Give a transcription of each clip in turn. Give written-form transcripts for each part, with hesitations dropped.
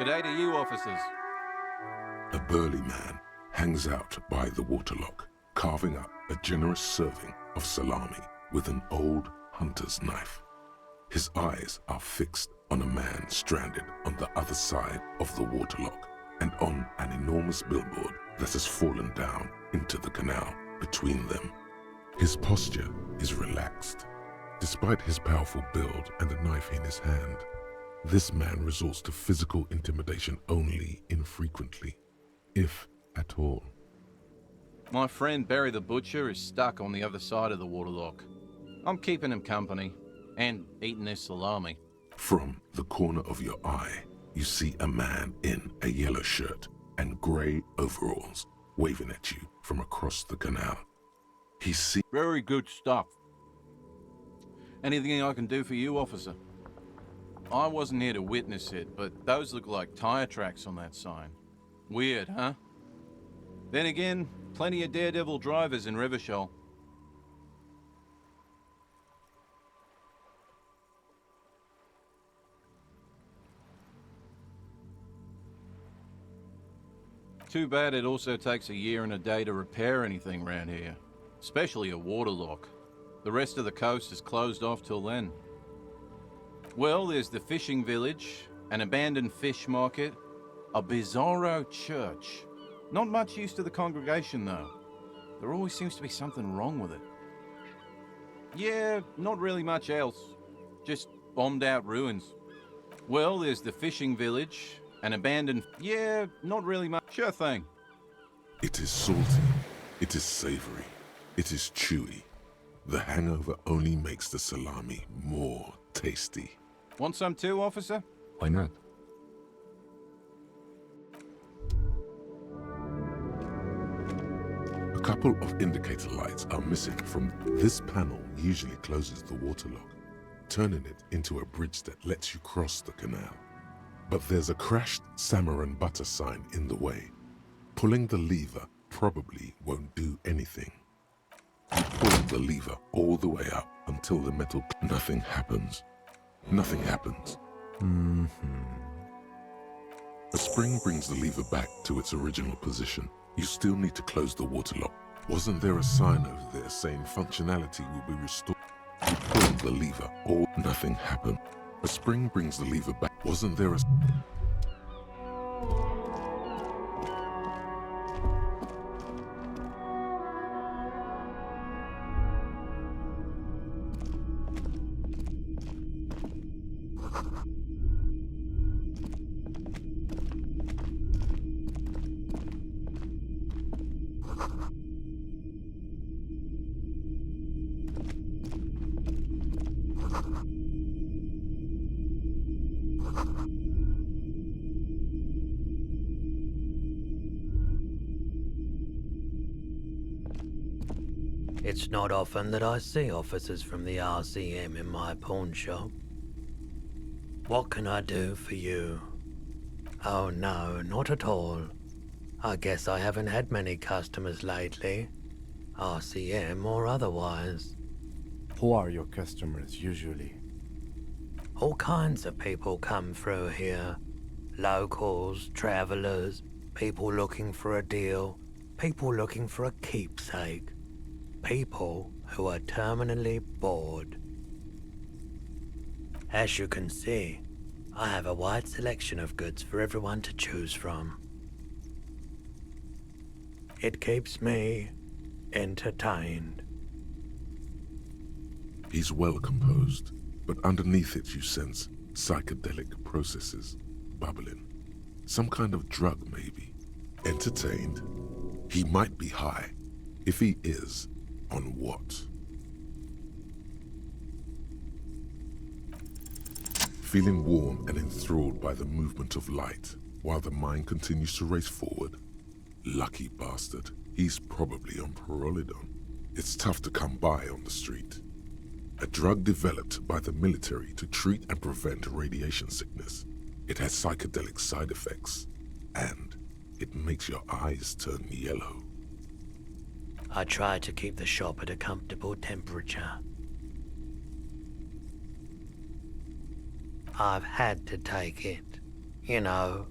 G'day to you, officers. A burly man hangs out by the waterlock, carving up a generous serving of salami with an old hunter's knife. His eyes are fixed on a man stranded on the other side of the waterlock and on an enormous billboard that has fallen down into the canal between them. His posture is relaxed. Despite his powerful build and a knife in his hand, this man resorts to physical intimidation only infrequently, if at all. My friend Barry the Butcher is stuck on the other side of the waterlock. I'm keeping him company and eating his salami. From the corner of your eye, you see a man in a yellow shirt and grey overalls waving at you from across the canal. He sees... Very good stuff. Anything I can do for you, officer? I wasn't here to witness it, but those look like tire tracks on that sign. Weird, huh? Then again, plenty of daredevil drivers in Rivershoal. Too bad it also takes a year and a day to repair anything around here, especially a waterlock. The rest of the coast is closed off till then. Well, there's the fishing village, an abandoned fish market, a bizarro church. Not much use to the congregation, though. There always seems to be something wrong with it. Yeah, not really much else. Just bombed out ruins. Well, there's the fishing village, an abandoned... Yeah, not really much. Sure thing. It is salty, it is savory, it is chewy. The hangover only makes the salami more tasty. Want some too, officer? Why not? A couple of indicator lights are missing from this panel. Usually closes the waterlock, turning it into a bridge that lets you cross the canal. But there's a crashed salmon and butter sign in the way. Pulling the lever probably won't do anything. You pull the lever all the way up until the metal... Nothing happens. Nothing happens. A spring brings the lever back to its original position. You still need to close the waterlock. Wasn't there a sign over there saying functionality will be restored? You pull the lever, or nothing happened. A spring brings the lever back. Wasn't there a... It's not often that I see officers from the RCM in my pawn shop. What can I do for you? Oh no, not at all. I guess I haven't had many customers lately, RCM or otherwise. Who are your customers usually? All kinds of people come through here. Locals, travelers, people looking for a deal, people looking for a keepsake. People who are terminally bored. As you can see, I have a wide selection of goods for everyone to choose from. It keeps me entertained. He's well composed, but underneath it you sense psychedelic processes bubbling. Some kind of drug, maybe. Entertained? He might be high. If he is, on what? Feeling warm and enthralled by the movement of light, while the mind continues to race forward. Lucky bastard, he's probably on Perolidon. It's tough to come by on the street. A drug developed by the military to treat and prevent radiation sickness. It has psychedelic side effects, and it makes your eyes turn yellow. I try to keep the shop at a comfortable temperature. I've had to take it. You know,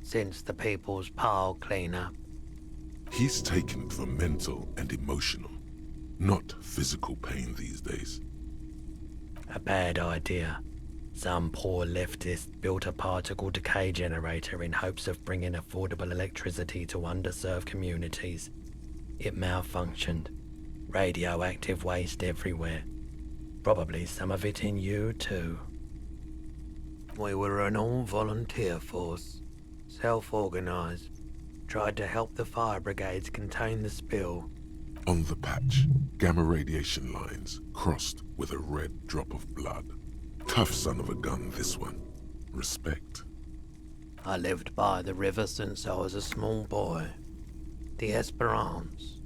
since the People's Pile cleanup. He's taken for mental and emotional, not physical pain these days. A bad idea. Some poor leftist built a particle decay generator in hopes of bringing affordable electricity to underserved communities. It malfunctioned. Radioactive waste everywhere. Probably some of it in you too. We were an all-volunteer force, self-organized. Tried to help the fire brigades contain the spill. On the patch, gamma radiation lines crossed with a red drop of blood. Tough son of a gun, this one. Respect. I lived by the river since I was a small boy. The Esperance.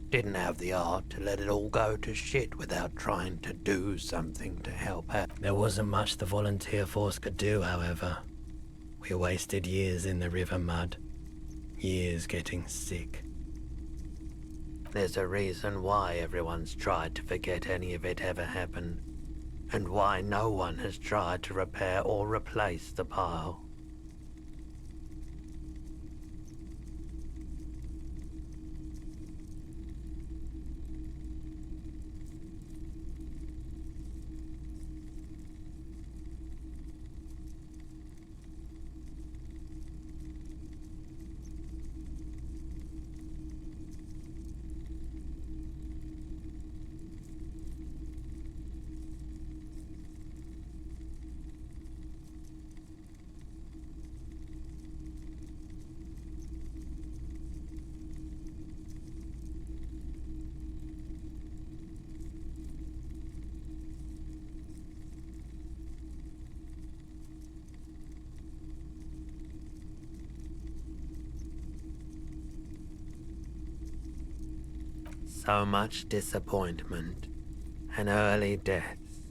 Didn't have the art to let it all go to shit without trying to do something to help out. There wasn't much the volunteer force could do, however. We wasted years in the river mud. Years getting sick. There's a reason why everyone's tried to forget any of it ever happened, and why no one has tried to repair or replace the pile. So much disappointment and early deaths.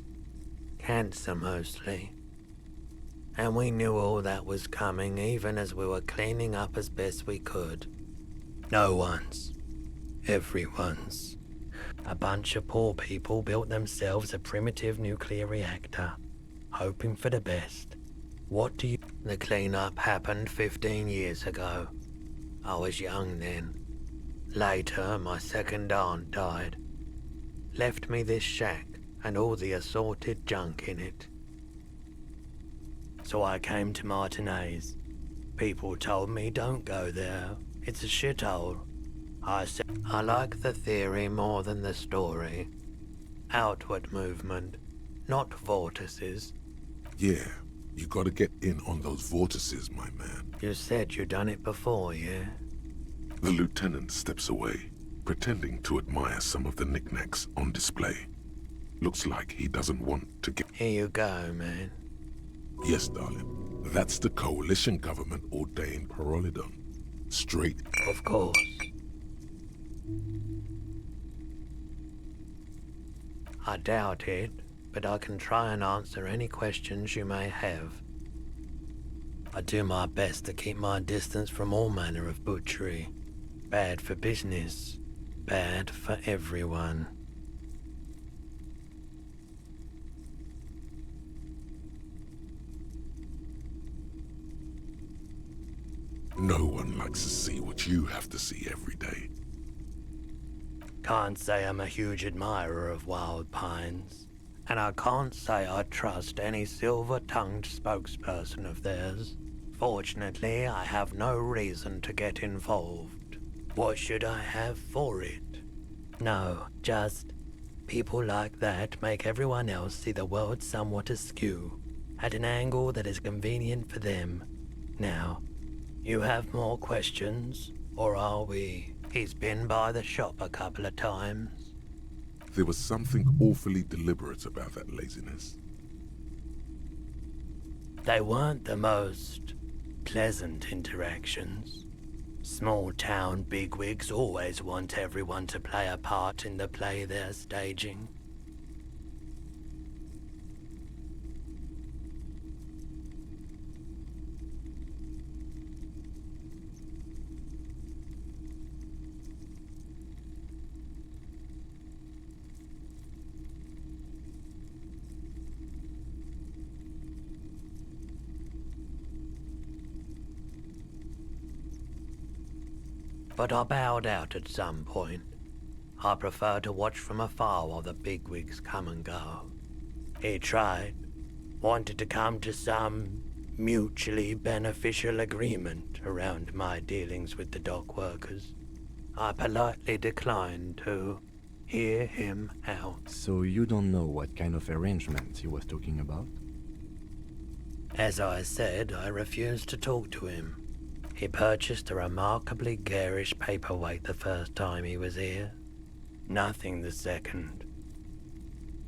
Cancer mostly. And we knew all that was coming even as we were cleaning up as best we could. No one's. Everyone's. A bunch of poor people built themselves a primitive nuclear reactor, hoping for the best. What do you... The cleanup happened 15 years ago. I was young then. Later, my second aunt died. Left me this shack and all the assorted junk in it. So I came to Martinez. People told me don't go there. It's a shithole. I said, I like the theory more than the story. Outward movement, not vortices. Yeah, you gotta get in on those vortices, my man. You said you'd done it before, yeah? The lieutenant steps away, pretending to admire some of the knickknacks on display. Looks like he doesn't want to get... Here you go, man. Yes, darling. That's the coalition government ordained Parolidon. Straight... Of course. I doubt it, but I can try and answer any questions you may have. I do my best to keep my distance from all manner of butchery. Bad for business, bad for everyone. No one likes to see what you have to see every day. Can't say I'm a huge admirer of wild pines, and I can't say I trust any silver-tongued spokesperson of theirs. Fortunately, I have no reason to get involved. What should I have for it? No, just people like that make everyone else see the world somewhat askew, at an angle that is convenient for them. Now, you have more questions, or are we? He's been by the shop a couple of times. There was something awfully deliberate about that laziness. They weren't the most pleasant interactions. Small town bigwigs always want everyone to play a part in the play they're staging. but I bowed out at some point. I prefer to watch from afar while the bigwigs come and go. He tried, wanted to come to some mutually beneficial agreement around my dealings with the dock workers. I politely declined to hear him out. So you don't know what kind of arrangements he was talking about? As I said, I refused to talk to him. He purchased a remarkably garish paperweight the first time he was here. Nothing the second.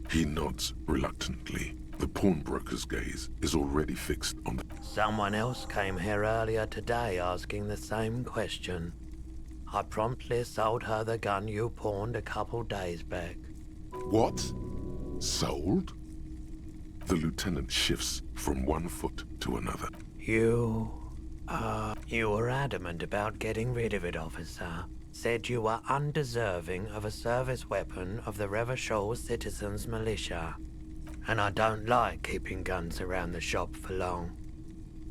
He nods reluctantly. The pawnbroker's gaze is already fixed on the... Someone else came here earlier today asking the same question. I promptly sold her the gun you pawned a couple days back. What? Sold? The lieutenant shifts from one foot to another. You were adamant about getting rid of it, officer. Said you were undeserving of a service weapon of the Revachol Citizens Militia. And I don't like keeping guns around the shop for long.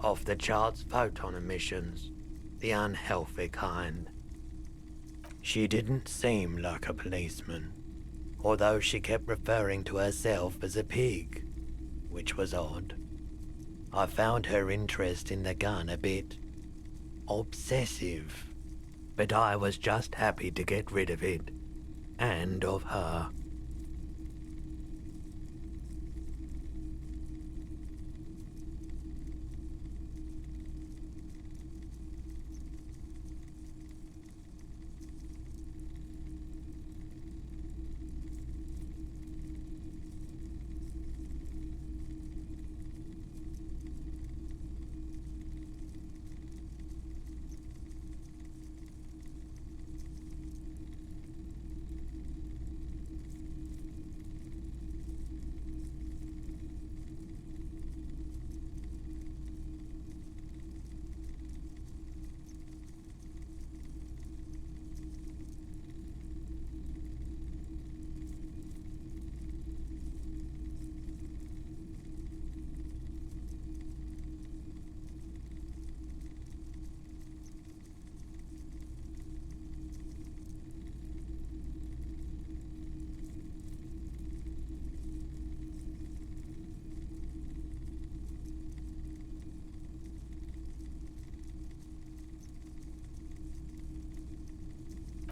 Off the charts photon emissions. The unhealthy kind. She didn't seem like a policeman, although she kept referring to herself as a pig, which was odd. I found her interest in the gun a bit obsessive, but I was just happy to get rid of it, and of her.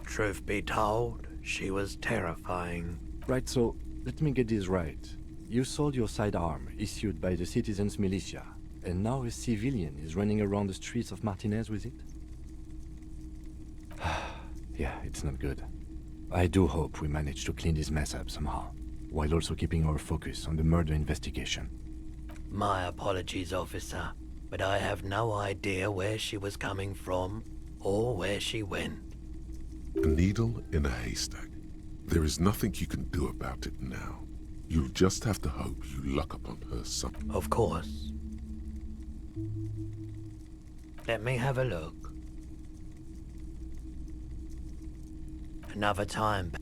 Truth be told, she was terrifying. Right, so let me get this right. You sold your sidearm, issued by the Citizens Militia, and now a civilian is running around the streets of Martinez with it? Yeah, it's not good. I do hope we manage to clean this mess up somehow, while also keeping our focus on the murder investigation. My apologies, officer, but I have no idea where she was coming from or where she went. A needle in a haystack. There is nothing you can do about it now. You'll just have to hope you luck upon her some... Of course. Let me have a look. Another time.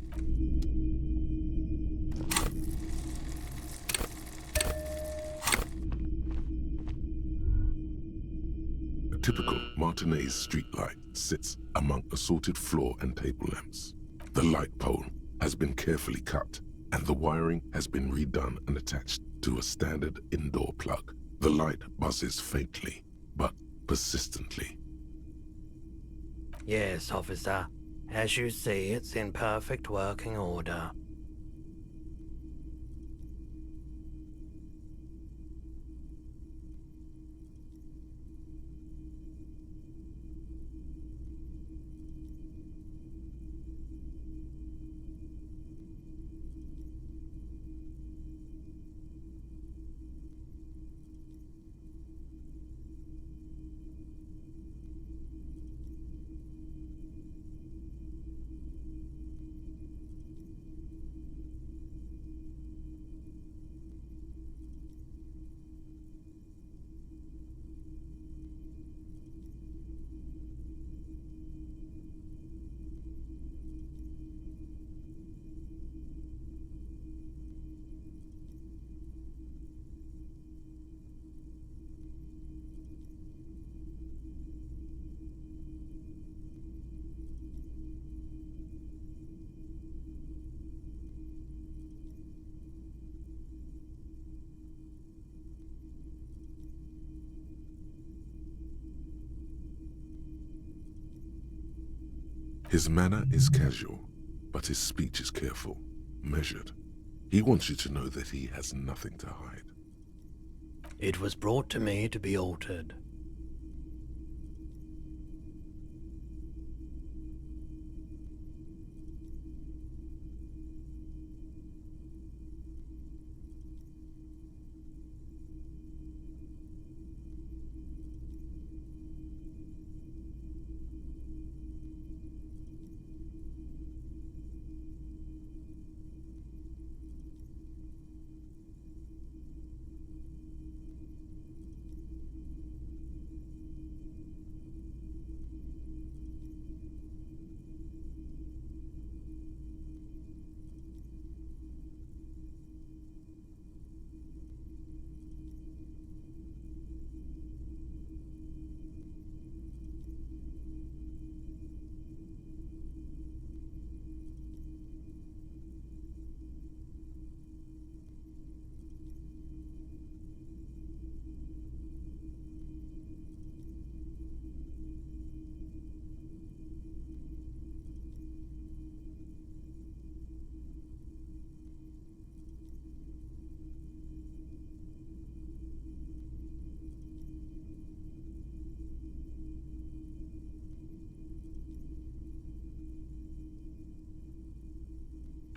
A typical Martinez streetlight sits among assorted floor and table lamps. The light pole has been carefully cut, and the wiring has been redone and attached to a standard indoor plug. The light buzzes faintly, but persistently. Yes, officer. As you see, it's in perfect working order. His manner is casual, but his speech is careful, measured. He wants you to know that he has nothing to hide. It was brought to me to be altered.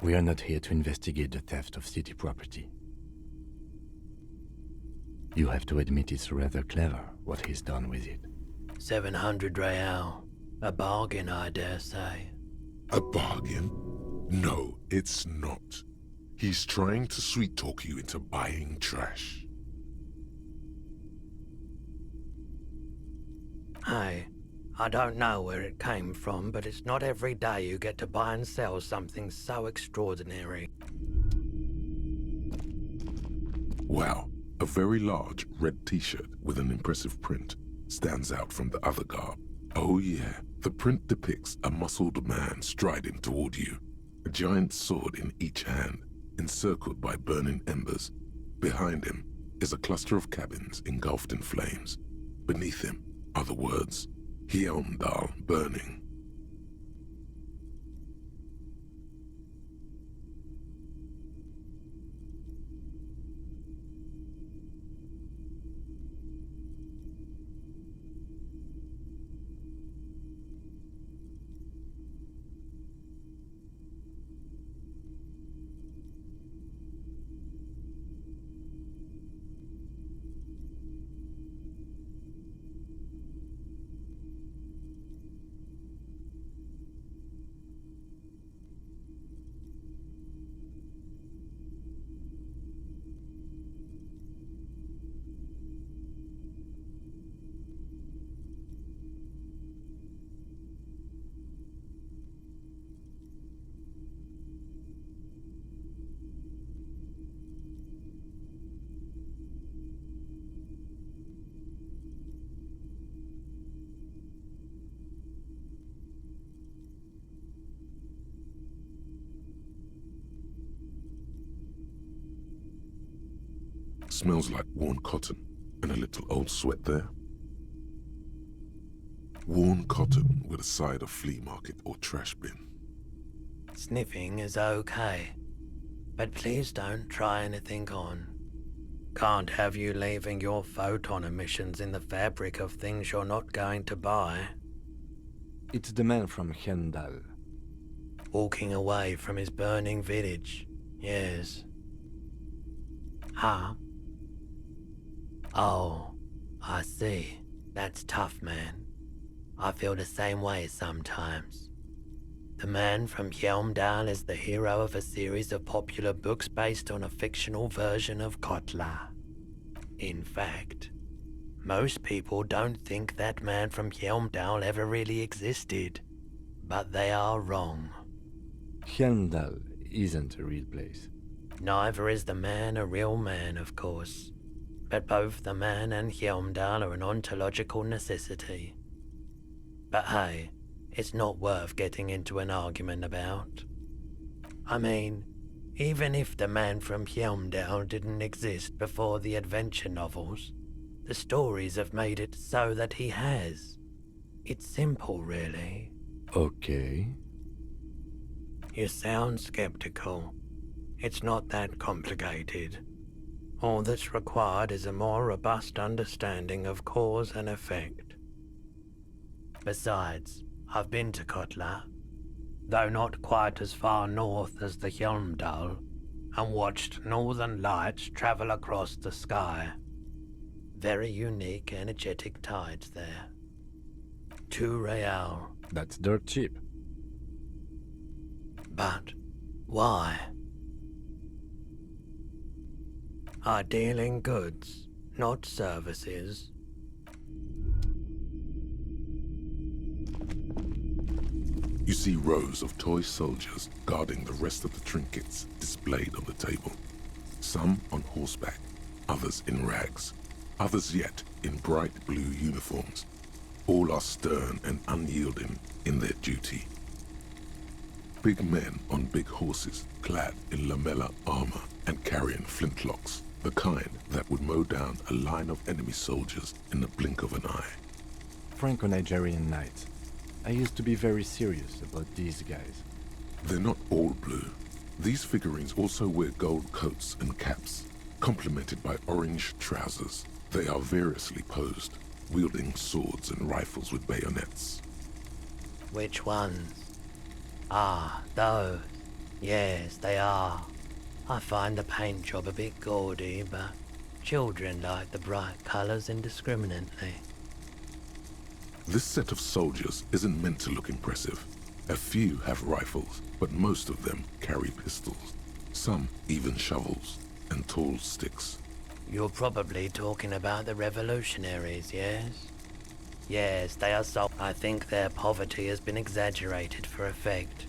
We are not here to investigate the theft of city property. You have to admit it's rather clever what he's done with it. 700 real. A bargain, I dare say. A bargain? No, it's not. He's trying to sweet-talk you into buying trash. Hey, I don't know where it came from, but it's not every day you get to buy and sell something so extraordinary. Wow, a very large red t-shirt with an impressive print stands out from the other garb. Oh yeah, the print depicts a muscled man striding toward you, a giant sword in each hand, encircled by burning embers. Behind him is a cluster of cabins engulfed in flames. Beneath him are the words, Hjelmdal burning. Smells like worn cotton and a little old sweat there. Worn cotton with a side of flea market or trash bin. Sniffing is okay, but please don't try anything on. Can't have you leaving your photon emissions in the fabric of things you're not going to buy. It's the man from Hjelmdal. Walking away from his burning village, yes. Huh? Oh, I see. That's tough, man. I feel the same way sometimes. The man from Hjelmdal is the hero of a series of popular books based on a fictional version of Kotla. In fact, most people don't think that man from Hjelmdal ever really existed, but they are wrong. Hjelmdal isn't a real place. Neither is the man a real man, of course, but both the man and Hjelmdal are an ontological necessity. But hey, it's not worth getting into an argument about. I mean, even if the man from Hjelmdal didn't exist before the adventure novels, the stories have made it so that he has. It's simple, really. Okay. You sound skeptical. It's not that complicated. All that's required is a more robust understanding of cause and effect. Besides, I've been to Kotla, though not quite as far north as the Hjelmdal, and watched northern lights travel across the sky. Very unique, energetic tides there. 2 real. That's dirt cheap. But why? I deal in goods, not services. You see rows of toy soldiers guarding the rest of the trinkets displayed on the table. Some on horseback, others in rags, others yet in bright blue uniforms. All are stern and unyielding in their duty. Big men on big horses, clad in lamella armor and carrying flintlocks, the kind that would mow down a line of enemy soldiers in the blink of an eye. Franco-Nigerian knights. I used to be very serious about these guys. They're not all blue. These figurines also wear gold coats and caps, complemented by orange trousers. They are variously posed, wielding swords and rifles with bayonets. Which ones? Ah, those. Yes, they are. I find the paint job a bit gaudy, but children like the bright colours indiscriminately. This set of soldiers isn't meant to look impressive. A few have rifles, but most of them carry pistols. Some even shovels and tall sticks. You're probably talking about the revolutionaries, yes? Yes, they are so. I think their poverty has been exaggerated for effect.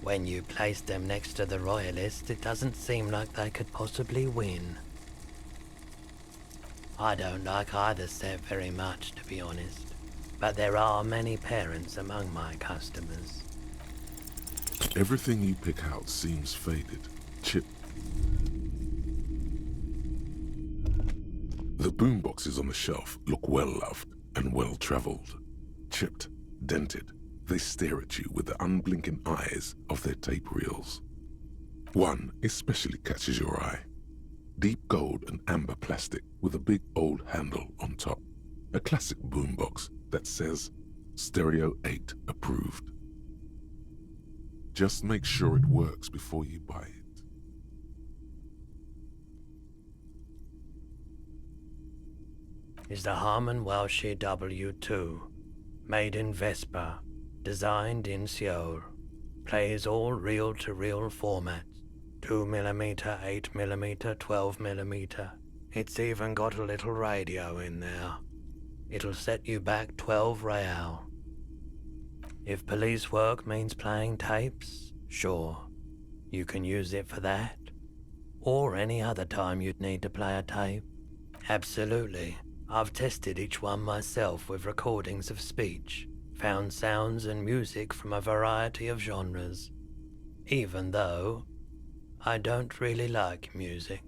When you place them next to the royalists, it doesn't seem like they could possibly win. I don't like either set very much, to be honest. But there are many parents among my customers. Everything you pick out seems faded, chipped. The boomboxes on the shelf look well-loved and well-traveled. Chipped, dented, they stare at you with the unblinking eyes of their tape reels. One especially catches your eye. Deep gold and amber plastic with a big old handle on top. A classic boombox that says Stereo 8 approved. Just make sure it works before you buy it. Is the Harman Welsh W2, made in Vespa, designed in Seoul, plays all reel-to-reel formats, 2mm, 8mm, 12mm. It's even got a little radio in there. It'll set you back 12 real. If police work means playing tapes, sure, you can use it for that. Or any other time you'd need to play a tape. Absolutely. I've tested each one myself with recordings of speech, found sounds and music from a variety of genres. Even though I don't really like music.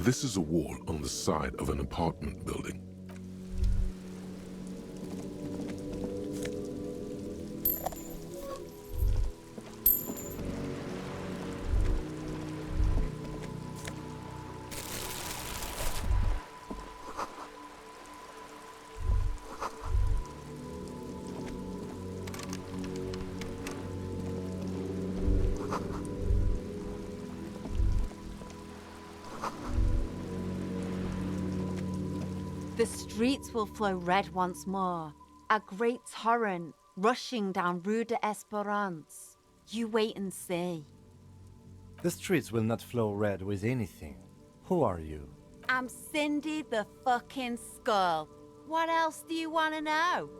This is a wall on the side of an apartment building. The streets will flow red once more, a great torrent rushing down Rue de Esperance. You wait and see. The streets will not flow red with anything. Who are you? I'm Cindy the fucking Skull. What else do you want to know?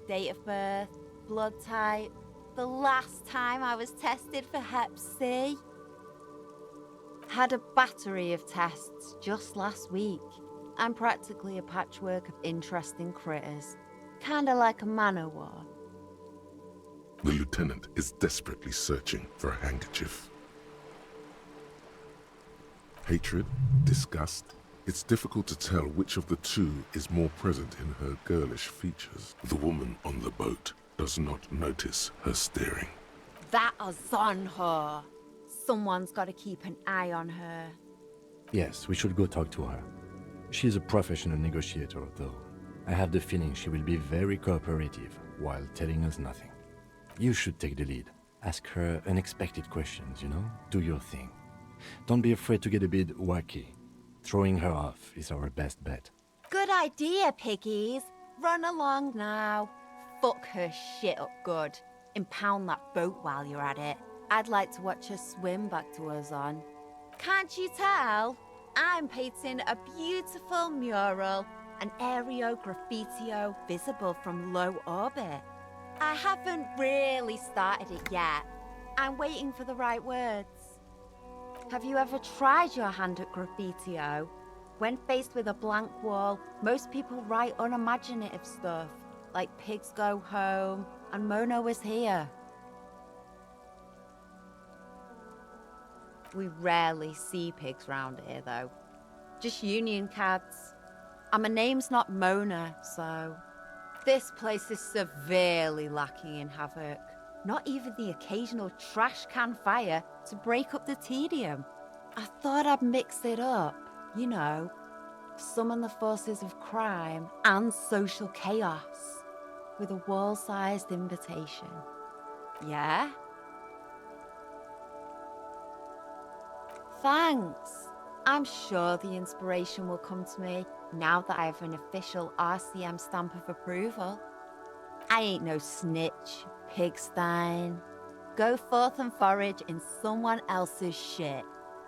Date of birth, blood type, the last time I was tested for Hep C. Had a battery of tests just last week. I'm practically a patchwork of interesting critters. Kinda like a man-o'-war. The lieutenant is desperately searching for a handkerchief. Hatred, disgust. It's difficult to tell which of the two is more present in her girlish features. The woman on the boat does not notice her staring. That is on her. Someone's got to keep an eye on her. Yes, we should go talk to her. She's a professional negotiator, though. I have the feeling she will be very cooperative while telling us nothing. You should take the lead. Ask her unexpected questions, you know? Do your thing. Don't be afraid to get a bit wacky. Throwing her off is our best bet. Good idea, piggies. Run along now. Fuck her shit up good. Impound that boat while you're at it. I'd like to watch her swim back to us on. Can't you tell? I'm painting a beautiful mural, an aereo graffitio visible from low orbit. I haven't really started it yet. I'm waiting for the right words. Have you ever tried your hand at graffitio? When faced with a blank wall, most people write unimaginative stuff, like pigs go home and Mono is here. We rarely see pigs round here, though. Just union cats. And my name's not Mona, so... This place is severely lacking in havoc. Not even the occasional trash can fire to break up the tedium. I thought I'd mix it up, you know. Summon the forces of crime and social chaos with a wall-sized invitation. Yeah? Thanks. I'm sure the inspiration will come to me now that I have an official RCM stamp of approval. I ain't no snitch, pigstein. Go forth and forage in someone else's shit.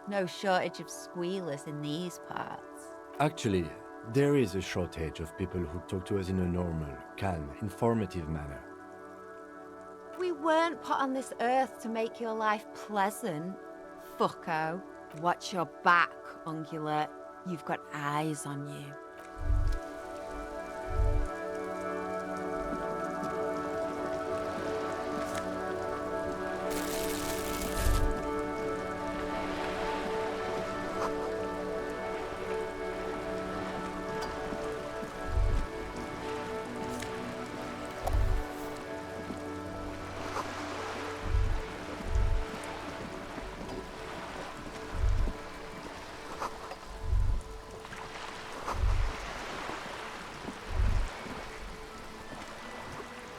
No shortage of squealers in these parts. Actually, there is a shortage of people who talk to us in a normal, calm, informative manner. We weren't put on this earth to make your life pleasant, fucko. Watch your back, ungulate. You've got eyes on you.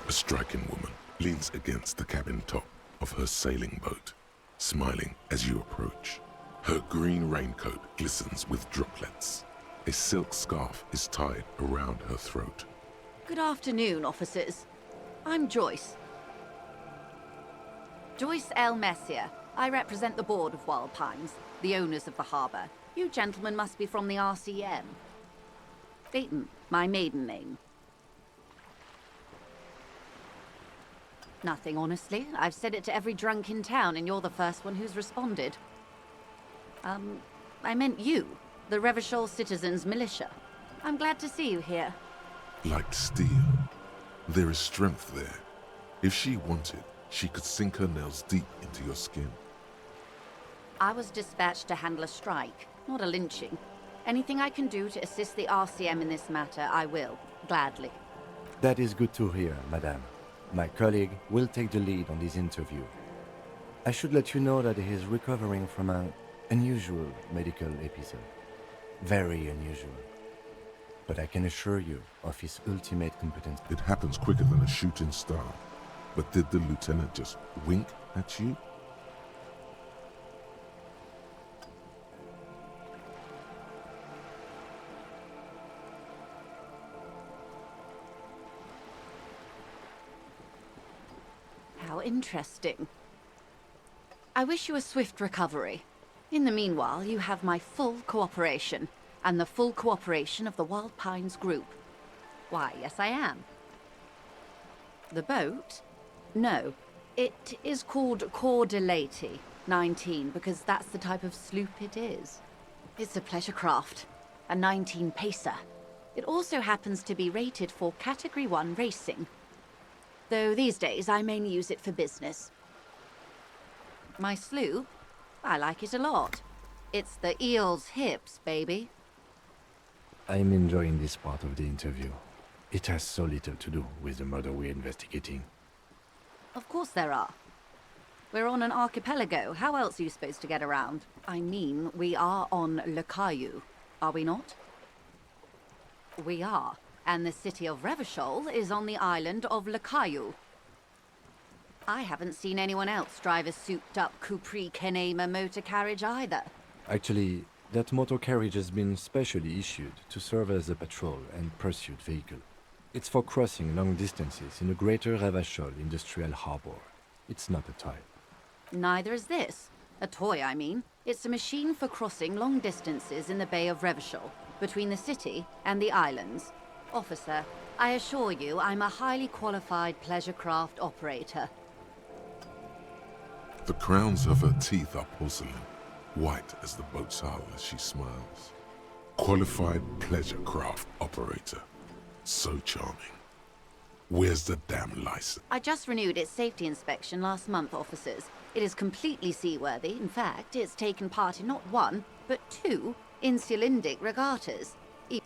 A striking woman leans against the cabin top of her sailing boat, smiling as you approach. Her green raincoat glistens with droplets. A silk scarf is tied around her throat. Good afternoon, officers. I'm Joyce. Joyce L. Messier. I represent the board of Wild Pines, the owners of the harbour. You gentlemen must be from the RCM. Dayton, my maiden name. Nothing, honestly. I've said it to every drunk in town, and you're the first one who's responded. I meant you, the Revachol Citizens Militia. I'm glad to see you here. Like steel, there is strength there. If she wanted, she could sink her nails deep into your skin. I was dispatched to handle a strike, not a lynching. Anything I can do to assist the RCM in this matter, I will, gladly. That is good to hear, madame. My colleague will take the lead on this interview. I should let you know that he is recovering from an unusual medical episode. Very unusual. But I can assure you of his ultimate competence. It happens quicker than a shooting star. But did the lieutenant just wink at you? interesting. I wish you a swift recovery. In the meanwhile, you have my full cooperation, and the full cooperation of the Wild Pines group. Why, yes I am. The boat? No. It is called Cor de Lady 19 because that's the type of sloop it is. It's a pleasure craft, a 19 pacer. It also happens to be rated for Category 1 racing, though these days I mainly use it for business. My sloop? I like it a lot. It's the eel's hips, baby. I'm enjoying this part of the interview. It has so little to do with the murder we're investigating. Of course there are. We're on an archipelago. How else are you supposed to get around? I mean, we are on Le Caillou, are we not? We are. And the city of Revachol is on the island of Le Caillou. I haven't seen anyone else drive a souped-up Capri Kenema motor carriage either. Actually, that motor carriage has been specially issued to serve as a patrol and pursuit vehicle. It's for crossing long distances in the greater Revachol industrial harbor. It's not a toy. Neither is this. A toy, I mean. It's a machine for crossing long distances in the Bay of Revachol, between the city and the islands. Officer, I assure you I'm a highly qualified pleasure craft operator. The crowns of her teeth are porcelain, white as the boat's hull as she smiles. Qualified pleasure craft operator. So charming. Where's the damn license? I just renewed its safety inspection last month, officers. It is completely seaworthy. In fact, it's taken part in not one, but two insulindic regattas.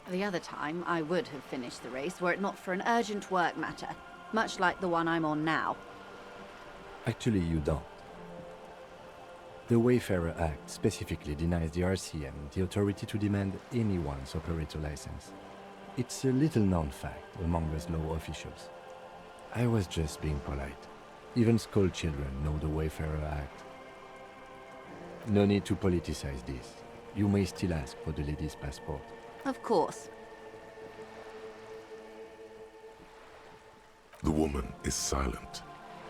The other time, I would have finished the race were it not for an urgent work matter, much like the one I'm on now. Actually, you don't. The Wayfarer Act specifically denies the RCM the authority to demand anyone's operator license. It's a little-known fact among us law officials. I was just being polite. Even school children know the Wayfarer Act. No need to politicize this. You may still ask for the lady's passport. Of course. The woman is silent,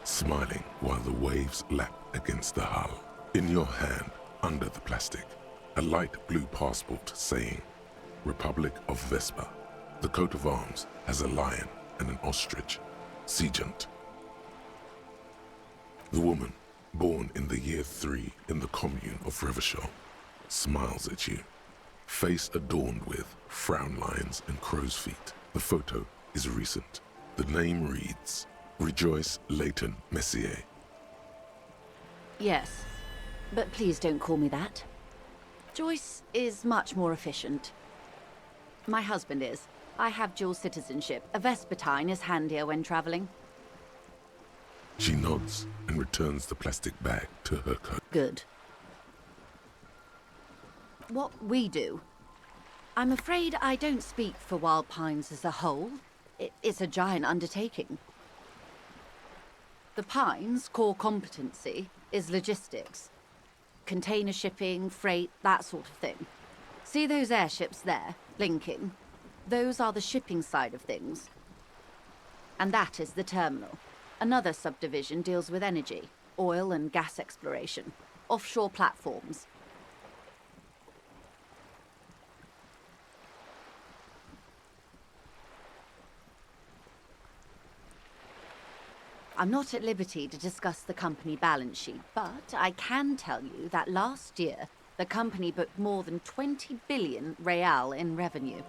smiling while the waves lap against the hull. In your hand, under the plastic, a light blue passport saying, Republic of Vespa. The coat of arms has a lion and an ostrich. Seigent. The woman, born in the year 3 in the commune of Revachol, smiles at you. Face adorned with frown lines and crow's feet. The photo is recent. The name reads, Rejoice Leighton Messier. Yes, but please don't call me that. Joyce is much more efficient. My husband is. I have dual citizenship. A Vespertine is handier when traveling. She nods and returns the plastic bag to her coat. Good. What we do. I'm afraid I don't speak for Wild Pines as a whole. It's a giant undertaking. The Pines' core competency is logistics. Container shipping, freight, that sort of thing. See those airships there, blinking? Those are the shipping side of things. And that is the terminal. Another subdivision deals with energy, oil and gas exploration, offshore platforms. I'm not at liberty to discuss the company balance sheet, but I can tell you that last year, the company booked more than 20 billion real in revenue.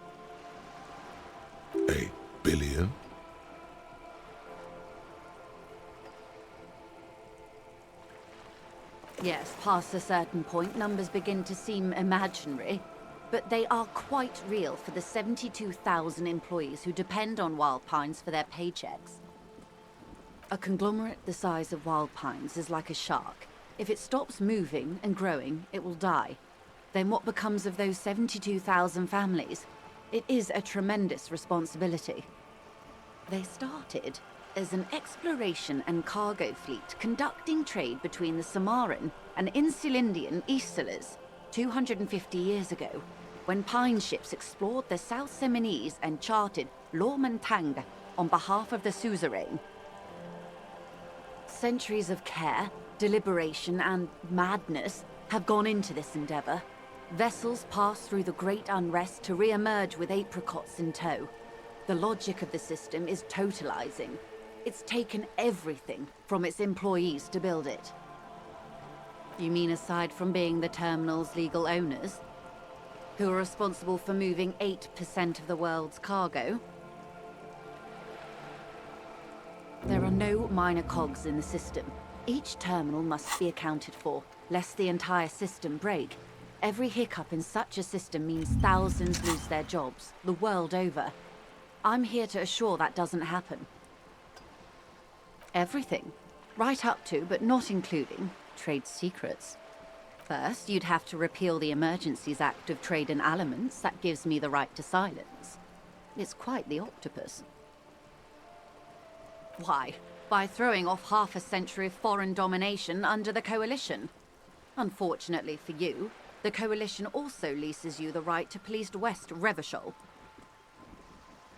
1 billion? Yes, past a certain point, numbers begin to seem imaginary, but they are quite real for the 72,000 employees who depend on Wild Pines for their paychecks. A conglomerate the size of Wild Pines is like a shark. If it stops moving and growing, it will die. Then what becomes of those 72,000 families? It is a tremendous responsibility. They started as an exploration and cargo fleet conducting trade between the Samaran and Insulindian Isolas 250 years ago, when pine ships explored the South Seminese and charted Lormentang on behalf of the suzerain. Centuries of care, deliberation, and madness have gone into this endeavor. Vessels pass through the great unrest to re-emerge with apricots in tow. The logic of the system is totalizing. It's taken everything from its employees to build it. You mean aside from being the terminal's legal owners, who are responsible for moving 8% of the world's cargo? There are no minor cogs in the system. Each terminal must be accounted for, lest the entire system break. Every hiccup in such a system means thousands lose their jobs, the world over. I'm here to assure that doesn't happen. Everything. Right up to, but not including, trade secrets. First, you'd have to repeal the Emergencies Act of Trade in Elements that gives me the right to silence. It's quite the octopus. Why? By throwing off half a century of foreign domination under the Coalition. Unfortunately for you, the Coalition also leases you the right to police West Revachol.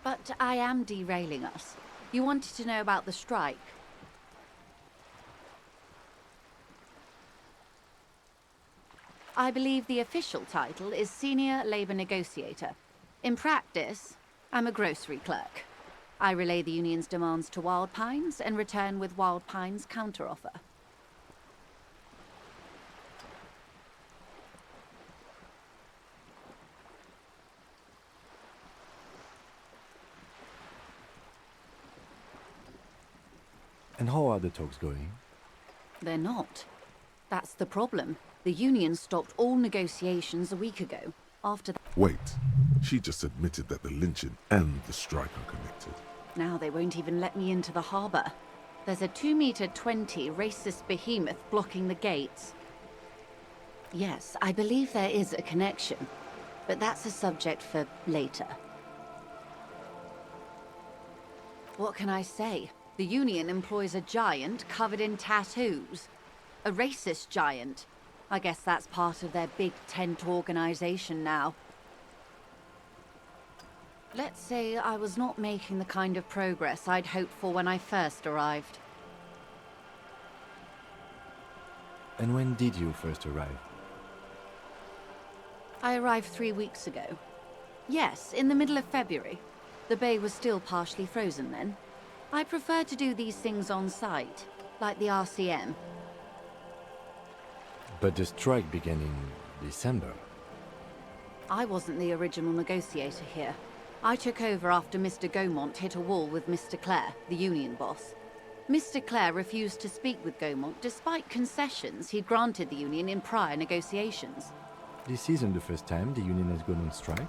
But I am derailing us. You wanted to know about the strike. I believe the official title is Senior Labor Negotiator. In practice, I'm a grocery clerk. I relay the union's demands to Wild Pines and return with Wild Pines' counteroffer. And how are the talks going? They're not. That's the problem. The union stopped all negotiations a week ago, after Wait, she just admitted that the lynching and the strike are connected. Now they won't even let me into the harbour. There's a 2-meter-20 racist behemoth blocking the gates. Yes, I believe there is a connection, but that's a subject for later. What can I say? The union employs a giant covered in tattoos. A racist giant. I guess that's part of their big tent organization now. Let's say I was not making the kind of progress I'd hoped for when I first arrived. And when did you first arrive? I arrived 3 weeks ago. Yes, in the middle of February. The bay was still partially frozen then. I prefer to do these things on site, like the RCM. But the strike began in December. I wasn't the original negotiator here. I took over after Mr. Gaumont hit a wall with Mr. Clare, the union boss. Mr. Clare refused to speak with Gaumont despite concessions he'd granted the union in prior negotiations. This isn't the first time the union has gone on strike.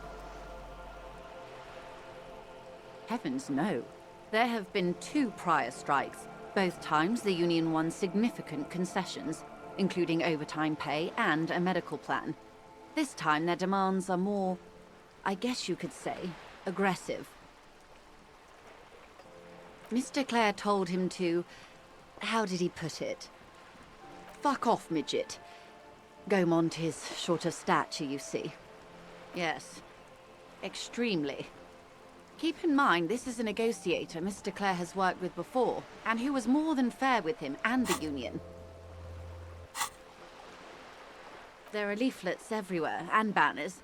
Heavens no. There have been 2 prior strikes. Both times the union won significant concessions, including overtime pay and a medical plan. This time their demands are more, I guess you could say, aggressive. Mr. Clare told him to... how did he put it? Fuck off, midget. Gaumont is short of stature, you see. Yes. Extremely. Keep in mind, this is a negotiator Mr. Clare has worked with before, and who was more than fair with him and the union. There are leaflets everywhere, and banners.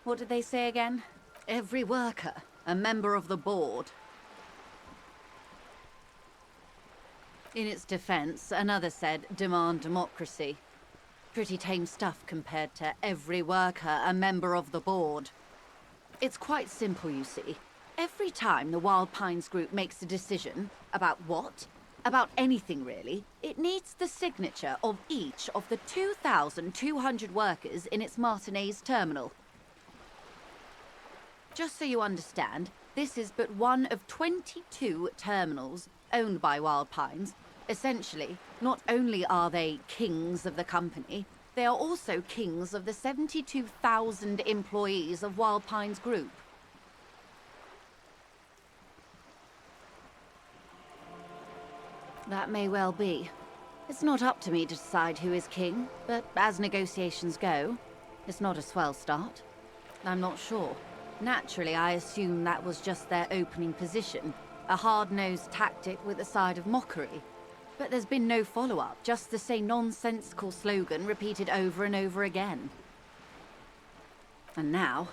What did they say again? Every worker, a member of the board. In its defense, another said, demand democracy. Pretty tame stuff compared to every worker, a member of the board. It's quite simple, you see. Every time the Wild Pines group makes a decision, about what? About anything really, it needs the signature of each of the 2,200 workers in its Martinez terminal. Just so you understand, this is but one of 22 terminals owned by Wild Pines. Essentially, not only are they kings of the company, they are also kings of the 72,000 employees of Wild Pines Group. That may well be. It's not up to me to decide who is king, but as negotiations go, it's not a swell start. I'm not sure. Naturally, I assume that was just their opening position, a hard-nosed tactic with a side of mockery. But there's been no follow-up, just the same nonsensical slogan repeated over and over again. And now,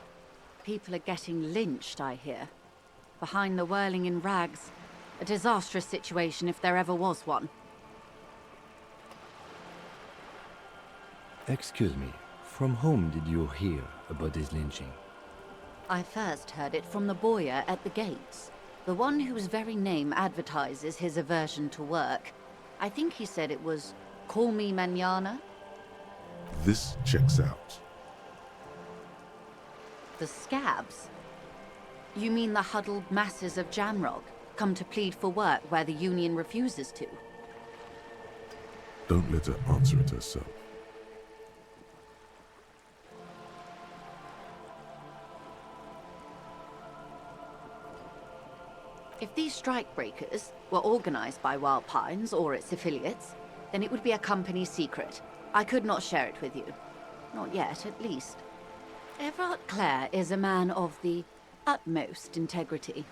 people are getting lynched, I hear. Behind the whirling in rags. A disastrous situation if there ever was one. Excuse me, from whom did you hear about this lynching? I first heard it from the bowyer at the gates. The one whose very name advertises his aversion to work. I think he said it was, "Call me mañana." This checks out. The scabs? You mean the huddled masses of Jamrog, come to plead for work where the Union refuses to? Don't let her answer it herself. If these strikebreakers were organized by Wild Pines or its affiliates, then it would be a company secret. I could not share it with you. Not yet, at least. Everard Clare is a man of the utmost integrity.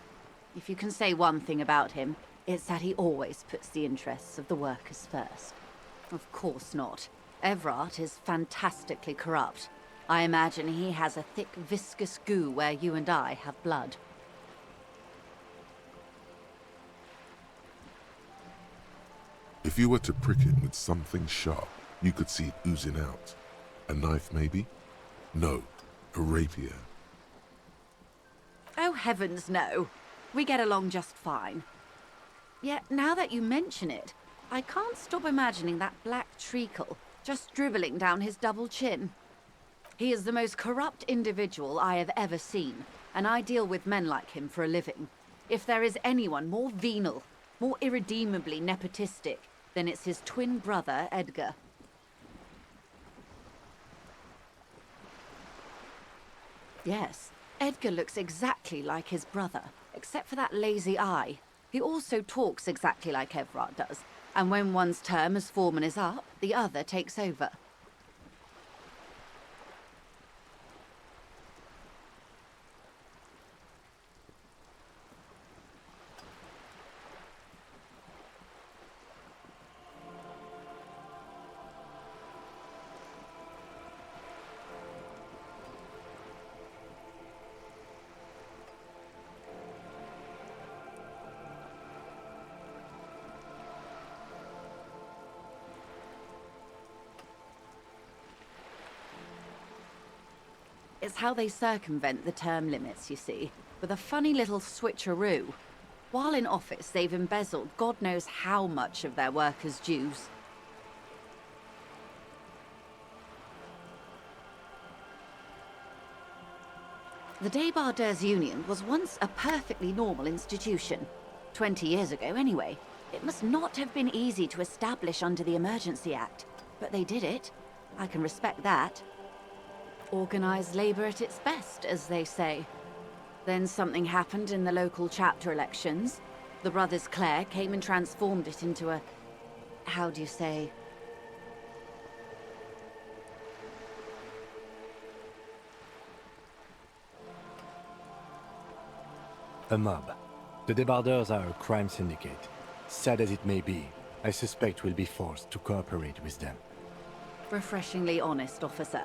If you can say one thing about him, it's that he always puts the interests of the workers first. Of course not. Everard is fantastically corrupt. I imagine he has a thick, viscous goo where you and I have blood. If you were to prick it with something sharp, you could see it oozing out. A knife, maybe? No, a rapier. Oh, heavens no. We get along just fine. Yet, now that you mention it, I can't stop imagining that black treacle just dribbling down his double chin. He is the most corrupt individual I have ever seen, and I deal with men like him for a living. If there is anyone more venal, more irredeemably nepotistic, then it's his twin brother, Edgar. Yes, Edgar looks exactly like his brother, except for that lazy eye. He also talks exactly like Everard does, and when one's term as foreman is up, the other takes over. It's how they circumvent the term limits, you see, with a funny little switcheroo. While in office, they've embezzled God knows how much of their workers' dues. The Débardeurs Union was once a perfectly normal institution. 20 years ago, anyway. It must not have been easy to establish under the Emergency Act, but they did it. I can respect that. Organised labour at its best, as they say. Then something happened in the local chapter elections. The brothers Clare came and transformed it into a... how do you say... A mob. The Débardeurs are a crime syndicate. Sad as it may be, I suspect we'll be forced to cooperate with them. Refreshingly honest, officer.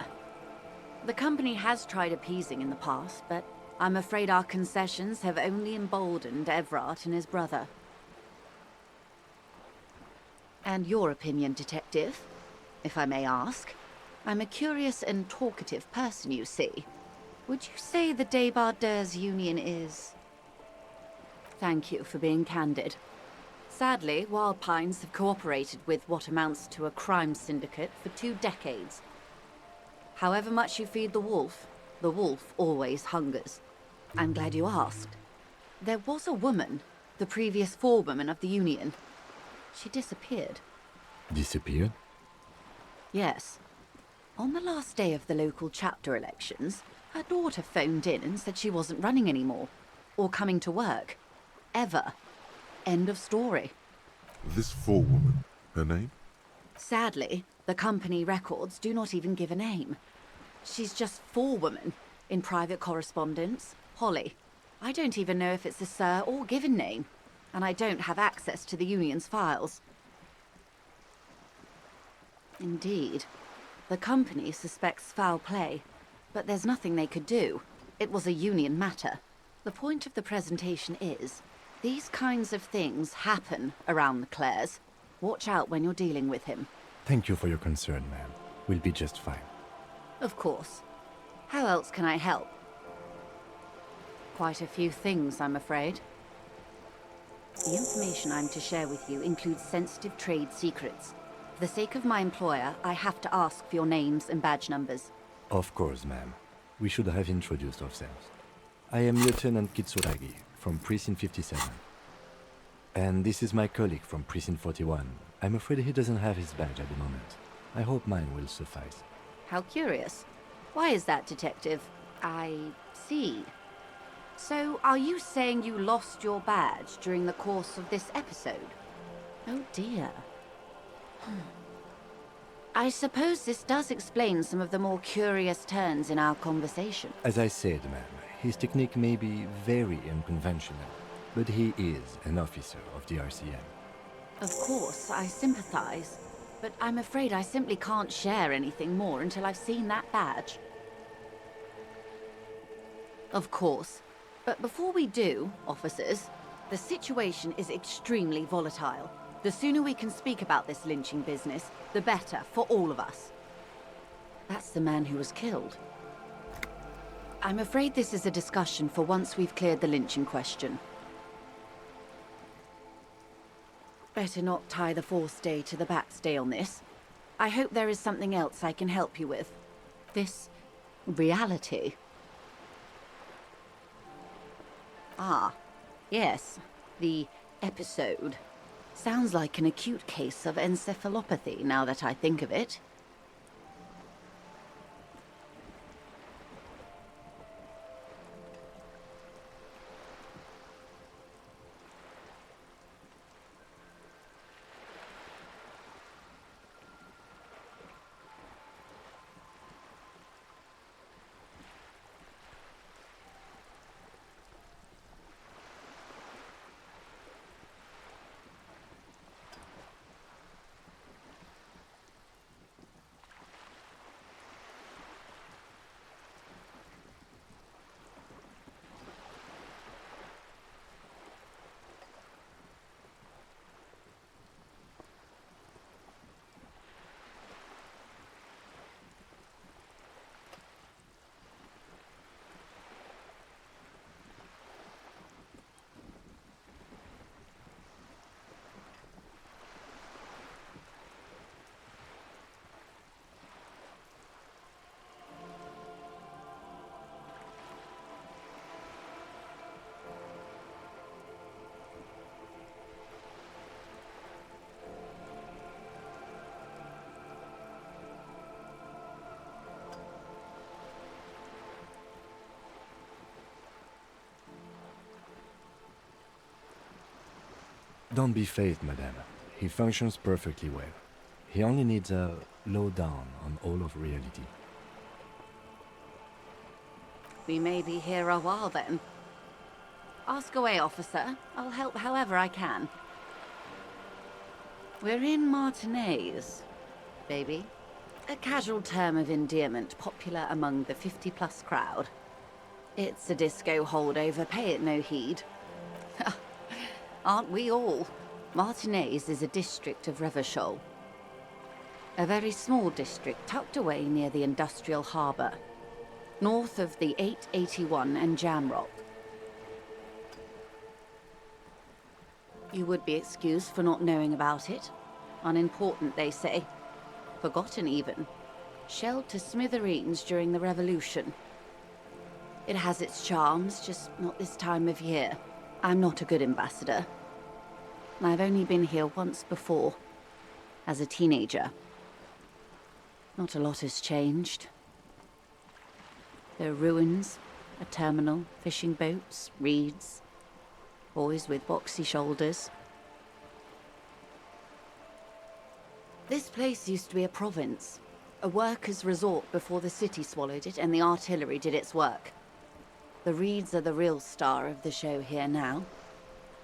The company has tried appeasing in the past, but I'm afraid our concessions have only emboldened Everard and his brother. And your opinion, Detective, if I may ask? I'm a curious and talkative person, you see. Would you say the Débardeurs Union is... Thank you for being candid. Sadly, Wild Pines have cooperated with what amounts to a crime syndicate for 2 decades. However much you feed the wolf always hungers. I'm glad you asked. There was a woman, the previous forewoman of the Union. She disappeared. Disappeared? Yes. On the last day of the local chapter elections, her daughter phoned in and said she wasn't running anymore, or coming to work. Ever. End of story. This forewoman, her name? Sadly, the company records do not even give a name. She's just forewoman in private correspondence, Holly. I don't even know if it's a sir or given name, and I don't have access to the Union's files. Indeed. The company suspects foul play, but there's nothing they could do. It was a union matter. The point of the presentation is, these kinds of things happen around the Clares. Watch out when you're dealing with him. Thank you for your concern, ma'am. We'll be just fine. Of course. How else can I help? Quite a few things, I'm afraid. The information I'm to share with you includes sensitive trade secrets. For the sake of my employer, I have to ask for your names and badge numbers. Of course, ma'am. We should have introduced ourselves. I am Lieutenant Kitsuragi from Precinct 57. And this is my colleague from Precinct 41. I'm afraid he doesn't have his badge at the moment. I hope mine will suffice. How curious. Why is that, Detective? I see. So, are you saying you lost your badge during the course of this episode? Oh dear. I suppose this does explain some of the more curious turns in our conversation. As I said, ma'am, his technique may be very unconventional, but he is an officer of the RCM. Of course, I sympathize, but I'm afraid I simply can't share anything more until I've seen that badge. Of course. But before we do, officers, the situation is extremely volatile. The sooner we can speak about this lynching business, the better for all of us. That's the man who was killed. I'm afraid this is a discussion for once we've cleared the lynching question. Better not tie the forestay to the backstay on this. I hope there is something else I can help you with. This reality. Ah, yes, the episode. Sounds like an acute case of encephalopathy, now that I think of it. Don't be phased, madame. He functions perfectly well. He only needs a lowdown on all of reality. We may be here a while then. Ask away, officer. I'll help however I can. We're in Martinez, baby. A casual term of endearment popular among the 50-plus crowd. It's a disco holdover, pay it no heed. Aren't we all? Martinez is a district of Revachol. A very small district tucked away near the industrial harbour, north of the 881 and Jamrock. You would be excused for not knowing about it. Unimportant, they say. Forgotten, even. Shelled to smithereens during the Revolution. It has its charms, just not this time of year. I'm not a good ambassador. I've only been here once before, as a teenager. Not a lot has changed. There are ruins, a terminal, fishing boats, reeds, boys with boxy shoulders. This place used to be a province, a workers' resort before the city swallowed it and the artillery did its work. The reeds are the real star of the show here now.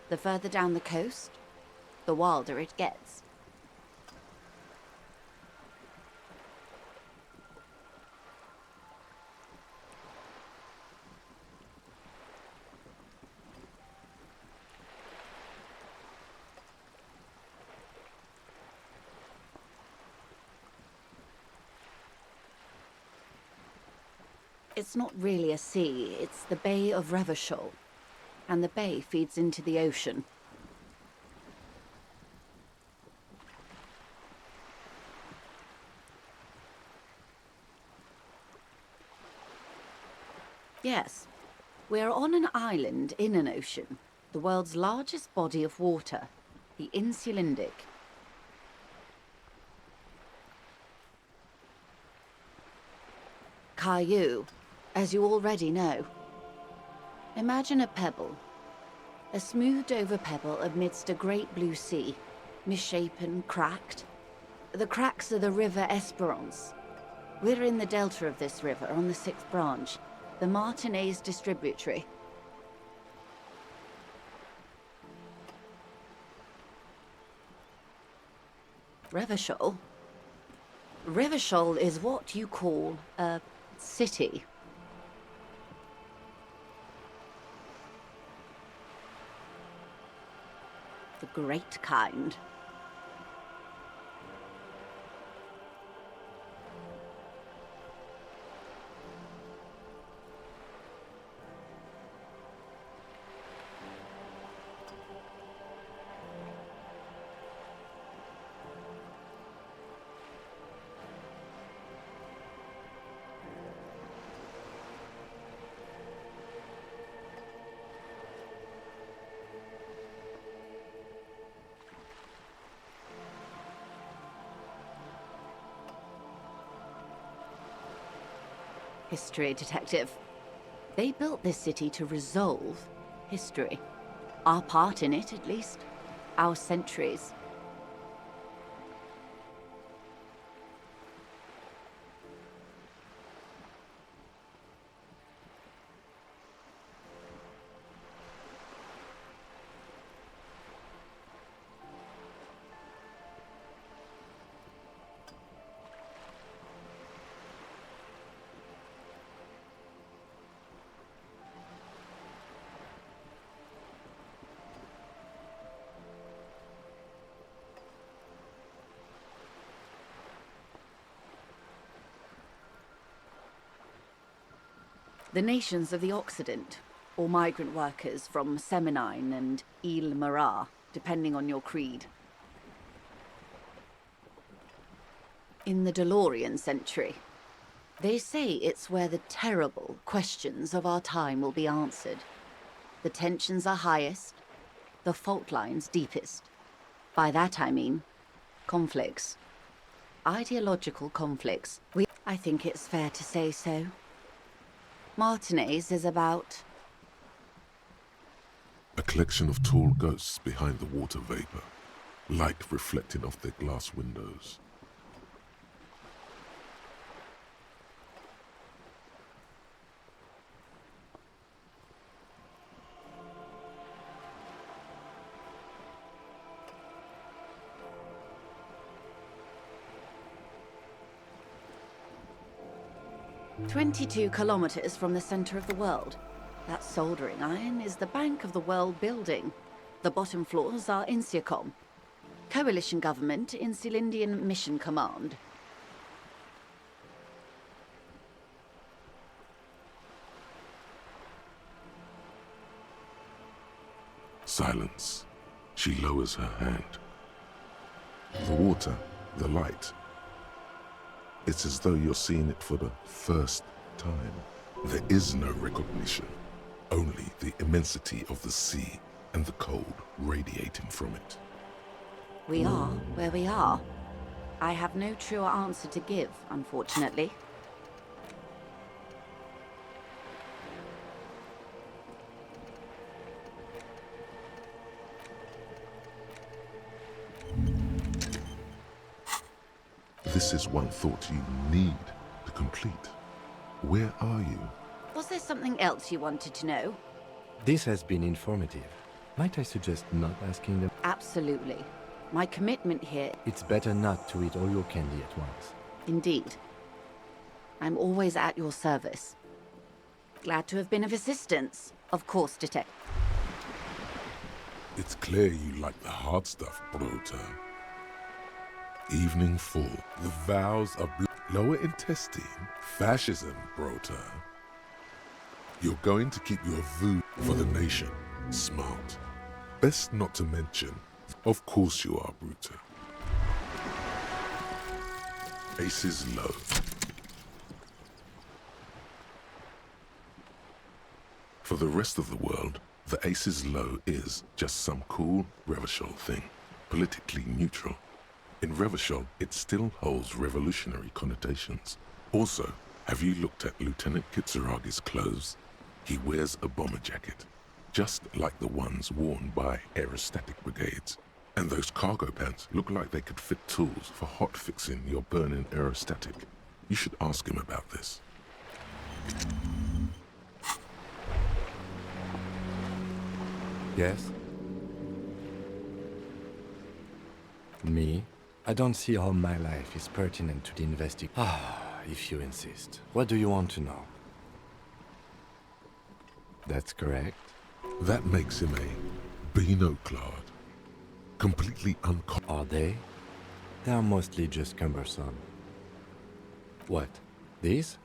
The further down the coast, the wilder it gets. It's not really a sea, it's the Bay of Revachol. And the bay feeds into the ocean. Yes, we're on an island in an ocean, the world's largest body of water, the Insulindic. Caillou, as you already know. Imagine a pebble. A smoothed-over pebble amidst a great blue sea, misshapen, cracked. The cracks are the River Esperance. We're in the delta of this river, on the 6th branch, the Martinez distributary. Revachol? Revachol is what you call a city. The great kind. History, Detective. They built this city to resolve history. Our part in it, at least. Our centuries. The nations of the Occident, or migrant workers from Semenine and Ile Marat, depending on your creed. In the DeLorean century, they say it's where the terrible questions of our time will be answered. The tensions are highest, the fault lines deepest. By that I mean conflicts. Ideological conflicts. I think it's fair to say so. Martinez is about... A collection of tall ghosts behind the water vapor, light reflecting off their glass windows. "22 kilometers from the center of the world. That soldering iron is the bank of the world building. The bottom floors are Insiacom. Coalition government, Insulindian Mission Command. Silence. She lowers her hand. The water, the light. It's as though you're seeing it for the first time. There is no recognition, only the immensity of the sea and the cold radiating from it. We are where we are. I have no truer answer to give, unfortunately. This is one thought you need to complete. Where are you? Was there something else you wanted to know? This has been informative. Might I suggest not asking them? Absolutely. My commitment here... It's better not to eat all your candy at once. Indeed. I'm always at your service. Glad to have been of assistance. Of course, Detective. It's clear you like the hard stuff, Brota. Evening full. The vows of lower intestine. Fascism, Brota. You're going to keep your voo for the nation. Smart. Best not to mention, of course you are, Bruta. Aces low. For the rest of the world, the aces low is just some cool Revachol thing, politically neutral. In Revachol, it still holds revolutionary connotations. Also, have you looked at Lieutenant Kitsuragi's clothes? He wears a bomber jacket, just like the ones worn by aerostatic brigades. And those cargo pants look like they could fit tools for hot fixing your burning aerostatic. You should ask him about this. Yes? Me? I don't see how my life is pertinent to the investigation. If you insist. What do you want to know? That's correct. That makes him a Beano-clad. Completely Are they? They are mostly just cumbersome. What? This?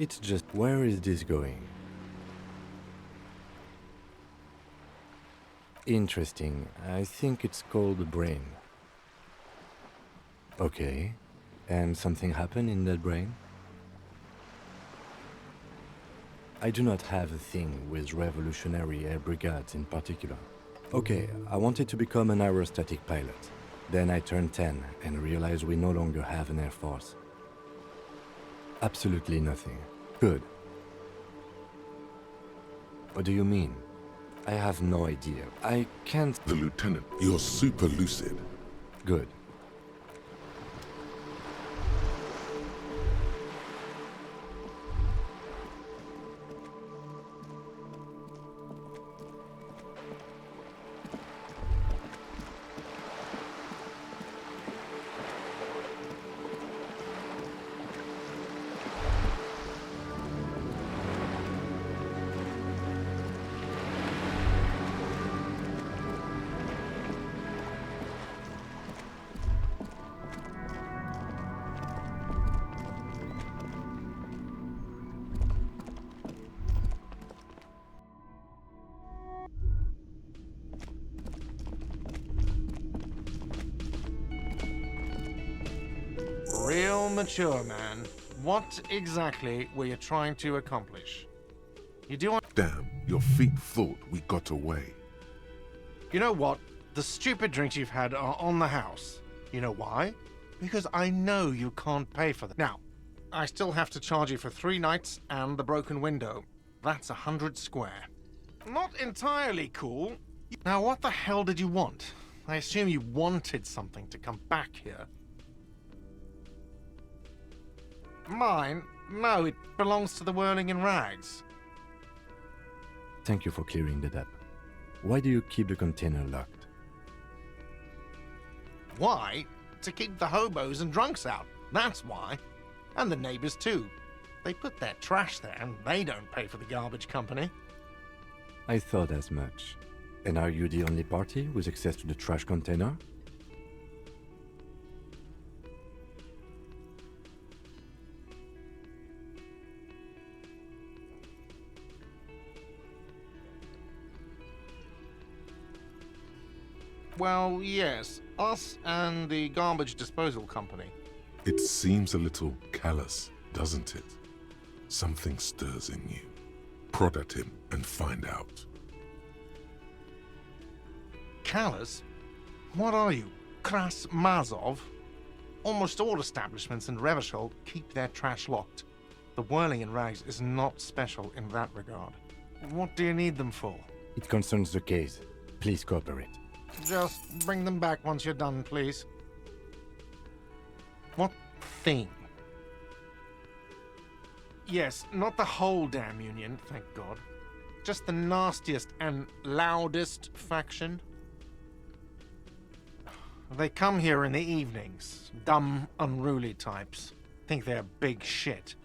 It's just... Where is this going? Interesting. I think it's called the brain. Okay. And something happened in that brain? I do not have a thing with revolutionary air brigades in particular. Okay, I wanted to become an aerostatic pilot. Then I turned 10 and realized we no longer have an air force. Absolutely nothing. Good. What do you mean? I have no idea. I can't... The lieutenant, you're super lucid. Good. Real mature, man. What exactly were you trying to accomplish? You do want... Damn, your feet thought we got away. You know what? The stupid drinks you've had are on the house. You know why? Because I know you can't pay for them. Now, I still have to charge you for 3 nights and the broken window. That's 100 square. Not entirely cool. Now, what the hell did you want? I assume you wanted something to come back here. Mine? No, it belongs to the Whirling in Rags. Thank you for clearing that up. Why do you keep the container locked? Why? To keep the hobos and drunks out. That's why. And the neighbors too. They put their trash there and they don't pay for the garbage company. I thought as much. And are you the only party with access to the trash container? Well, yes. Us and the garbage disposal company. It seems a little callous, doesn't it? Something stirs in you. Prod at him and find out. Callous? What are you, Kras Mazov? Almost all establishments in Revachol keep their trash locked. The Whirling in Rags is not special in that regard. What do you need them for? It concerns the case. Please cooperate. Just bring them back once you're done, please. What thing? Yes, not the whole damn union, thank God. Just the nastiest and loudest faction. They come here in the evenings. Dumb, unruly types. Think they're big shit.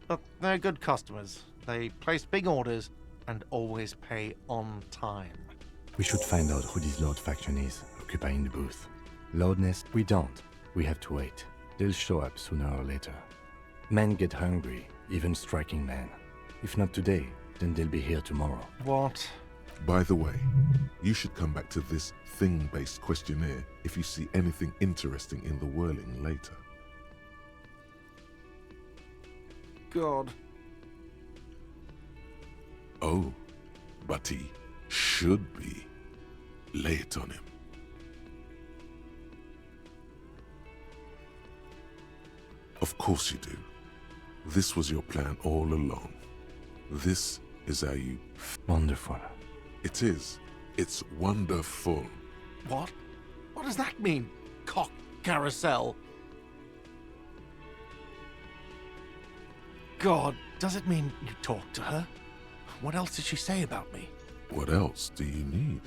But they're good customers. They place big orders and always pay on time. We should find out who this Lord faction is, occupying the booth. Loudness? We don't. We have to wait. They'll show up sooner or later. Men get hungry, even striking men. If not today, then they'll be here tomorrow. What? By the way, you should come back to this thing-based questionnaire if you see anything interesting in the whirling later. God. Oh, but he should be. Lay it on him. Of course you do. This was your plan all along. This is how you... Wonderful. It is. It's wonderful. What? What does that mean? Cock carousel? God, does it mean you talked to her? What else did she say about me? What else do you need?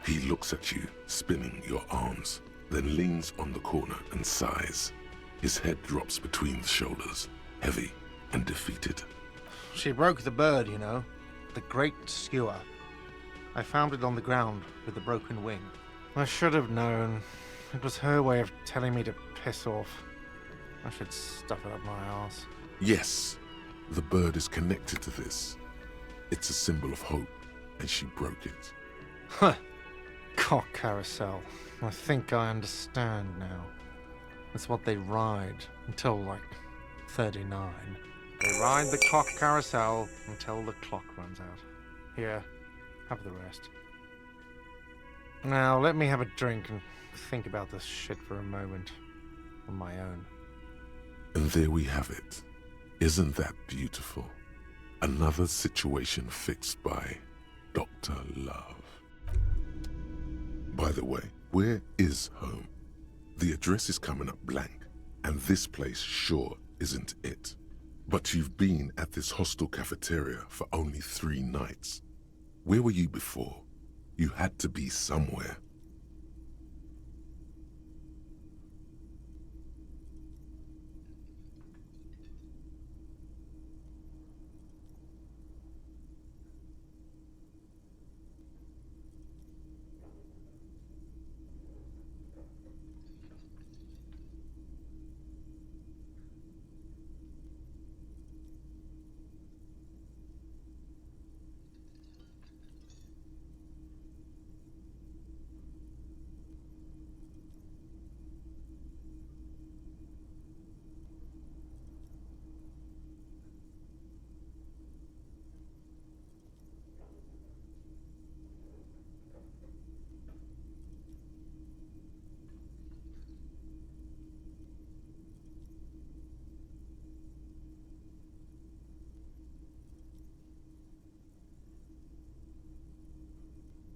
He looks at you, spinning your arms, then leans on the corner and sighs. His head drops between the shoulders, heavy and defeated. She broke the bird, you know. The great skewer. I found it on the ground with the broken wing. I should have known. It was her way of telling me to piss off. I should stuff it up my arse. Yes, the bird is connected to this. It's a symbol of hope, and she broke it. Huh. Cock carousel. I think I understand now. It's what they ride until, like, 39. They ride the cock carousel until the clock runs out. Here, have the rest. Now, let me have a drink and think about this shit for a moment. On my own. And there we have it. Isn't that beautiful? Another situation fixed by Dr. Love. By the way, where is home? The address is coming up blank, and this place sure isn't it. But you've been at this hostel cafeteria for only 3 nights. Where were you before? You had to be somewhere.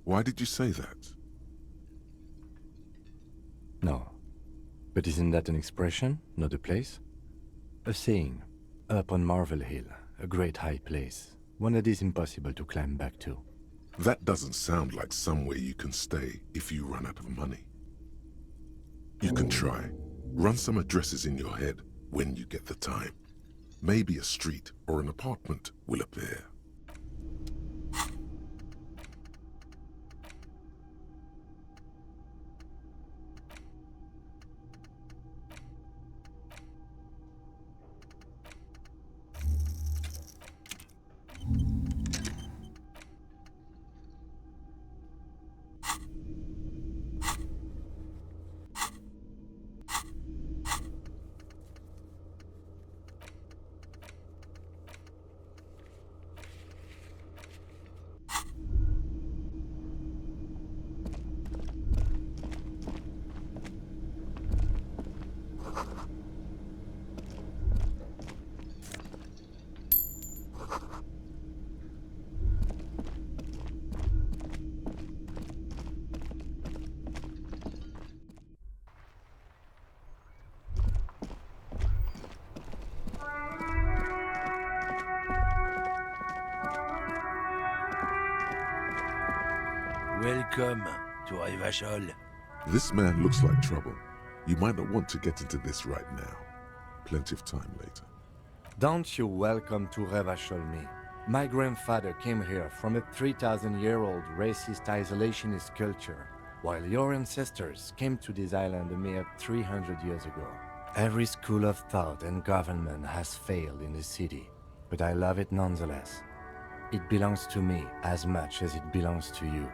Why did you say that? No. But isn't that an expression, not a place? A saying. Up on Marvel Hill, a great high place. One that is impossible to climb back to. That doesn't sound like somewhere you can stay if you run out of money. You can try. Run some addresses in your head when you get the time. Maybe a street or an apartment will appear. Welcome to Revachol. This man looks like trouble. You might not want to get into this right now. Plenty of time later. Don't you welcome to Revachol me. My grandfather came here from a 3,000-year-old racist isolationist culture, while your ancestors came to this island a mere 300 years ago. Every school of thought and government has failed in the city, but I love it nonetheless. It belongs to me as much as it belongs to you.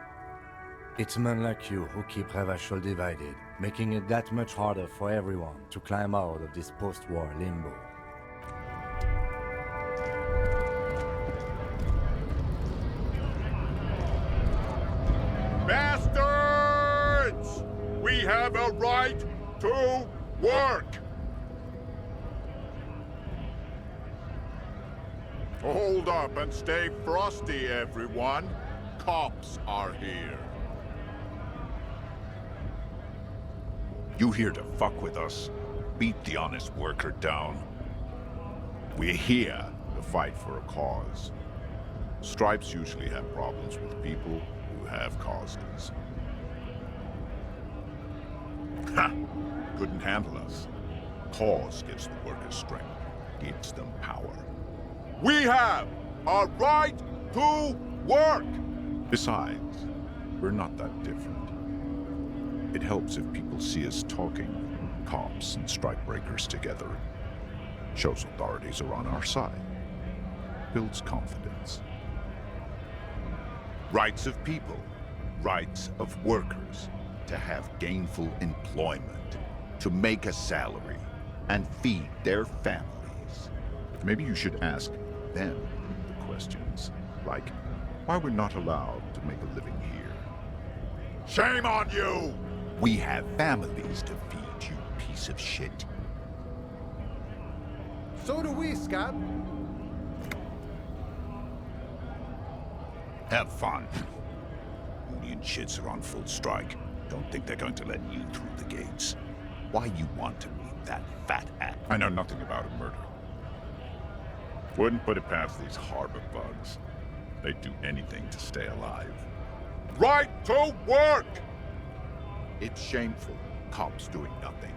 It's men like you who keep Revachol divided, making it that much harder for everyone to climb out of this post-war limbo. Bastards! We have a right to work! Hold up and stay frosty, everyone. Cops are here. You here to fuck with us? Beat the honest worker down. We're here to fight for a cause. Stripes usually have problems with people who have causes. Ha! Couldn't handle us. Cause gives the workers strength, gives them power. We have a right to work! Besides, we're not that different. It helps if people see us talking, cops and strikebreakers together. Shows authorities are on our side. Builds confidence. Rights of people, rights of workers, to have gainful employment, to make a salary, and feed their families. Maybe you should ask them the questions, like why we're not allowed to make a living here. Shame on you! We have families to feed, you piece of shit. So do we, Scab. Have fun. Union shits are on full strike. Don't think they're going to let you through the gates. Why you want to meet that fat ass? I know nothing about a murder. Wouldn't put it past these harbor bugs. They'd do anything to stay alive. Right to work! It's shameful. Cops doing nothing.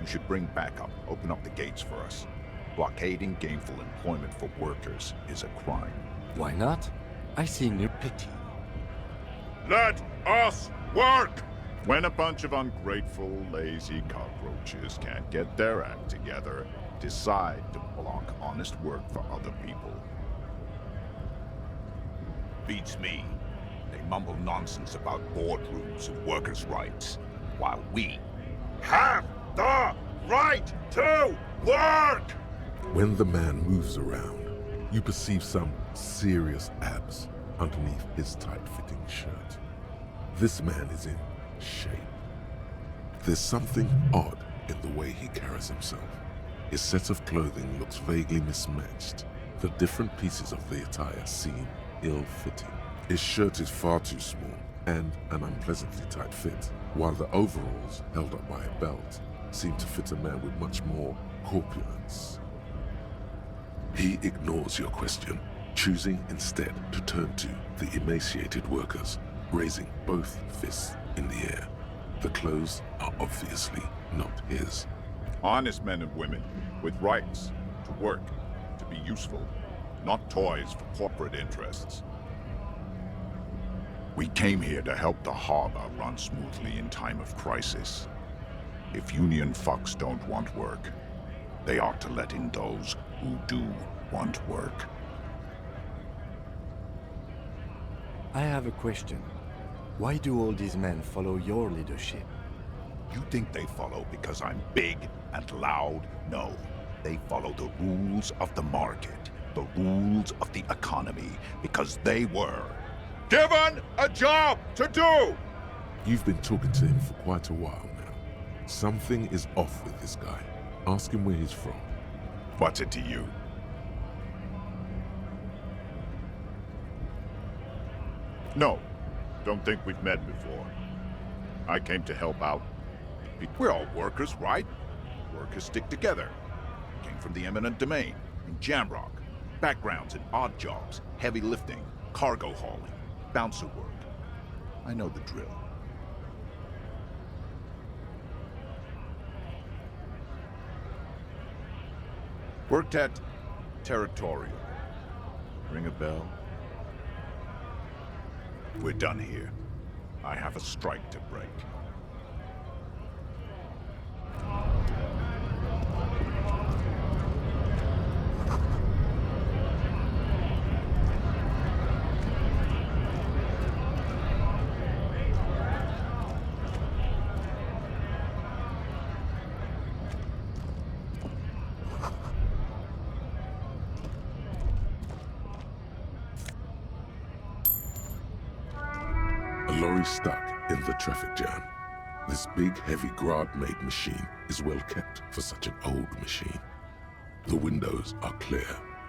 You should bring backup. Open up the gates for us. Blockading gainful employment for workers is a crime. Why not? I see new Pity. Let us work! When a bunch of ungrateful, lazy cockroaches can't get their act together, decide to block honest work for other people. Beats me. They mumble nonsense about boardrooms and workers' rights, while we have the right to work! When the man moves around, you perceive some serious abs underneath his tight-fitting shirt. This man is in shape. There's something odd in the way he carries himself. His set of clothing looks vaguely mismatched. The different pieces of the attire seem ill-fitting. His shirt is far too small and an unpleasantly tight fit, while the overalls, held up by a belt, seem to fit a man with much more corpulence. He ignores your question, choosing instead to turn to the emaciated workers, raising both fists in the air. The clothes are obviously not his. Honest men and women with rights to work, to be useful, not toys for corporate interests. We came here to help the harbor run smoothly in time of crisis. If union fucks don't want work, they ought to let in those who do want work. I have a question. Why do all these men follow your leadership? You think they follow because I'm big and loud? No. They follow the rules of the market, the rules of the economy, because they were given a job to do! You've been talking to him for quite a while now. Something is off with this guy. Ask him where he's from. What's it to you? No. Don't think we've met before. I came to help out. We're all workers, right? Workers stick together. Came from the eminent domain, in Jamrock. Backgrounds in odd jobs, heavy lifting, cargo hauling, bouncer work. I know the drill. Worked at Territorial. Ring a bell? We're done here. I have a strike to break. lorry stuck in the traffic jam. This big, heavy Grad-made machine is well kept for such an old machine. The windows are clear.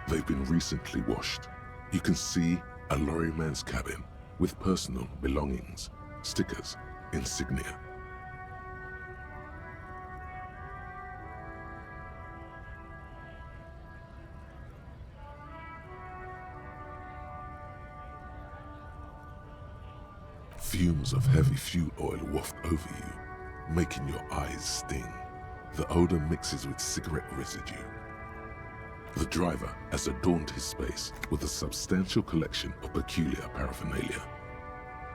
They've been recently washed. You can see a lorryman's cabin with personal belongings, stickers, insignia. Fumes of heavy fuel oil waft over you, making your eyes sting. The odor mixes with cigarette residue. The driver has adorned his space with a substantial collection of peculiar paraphernalia.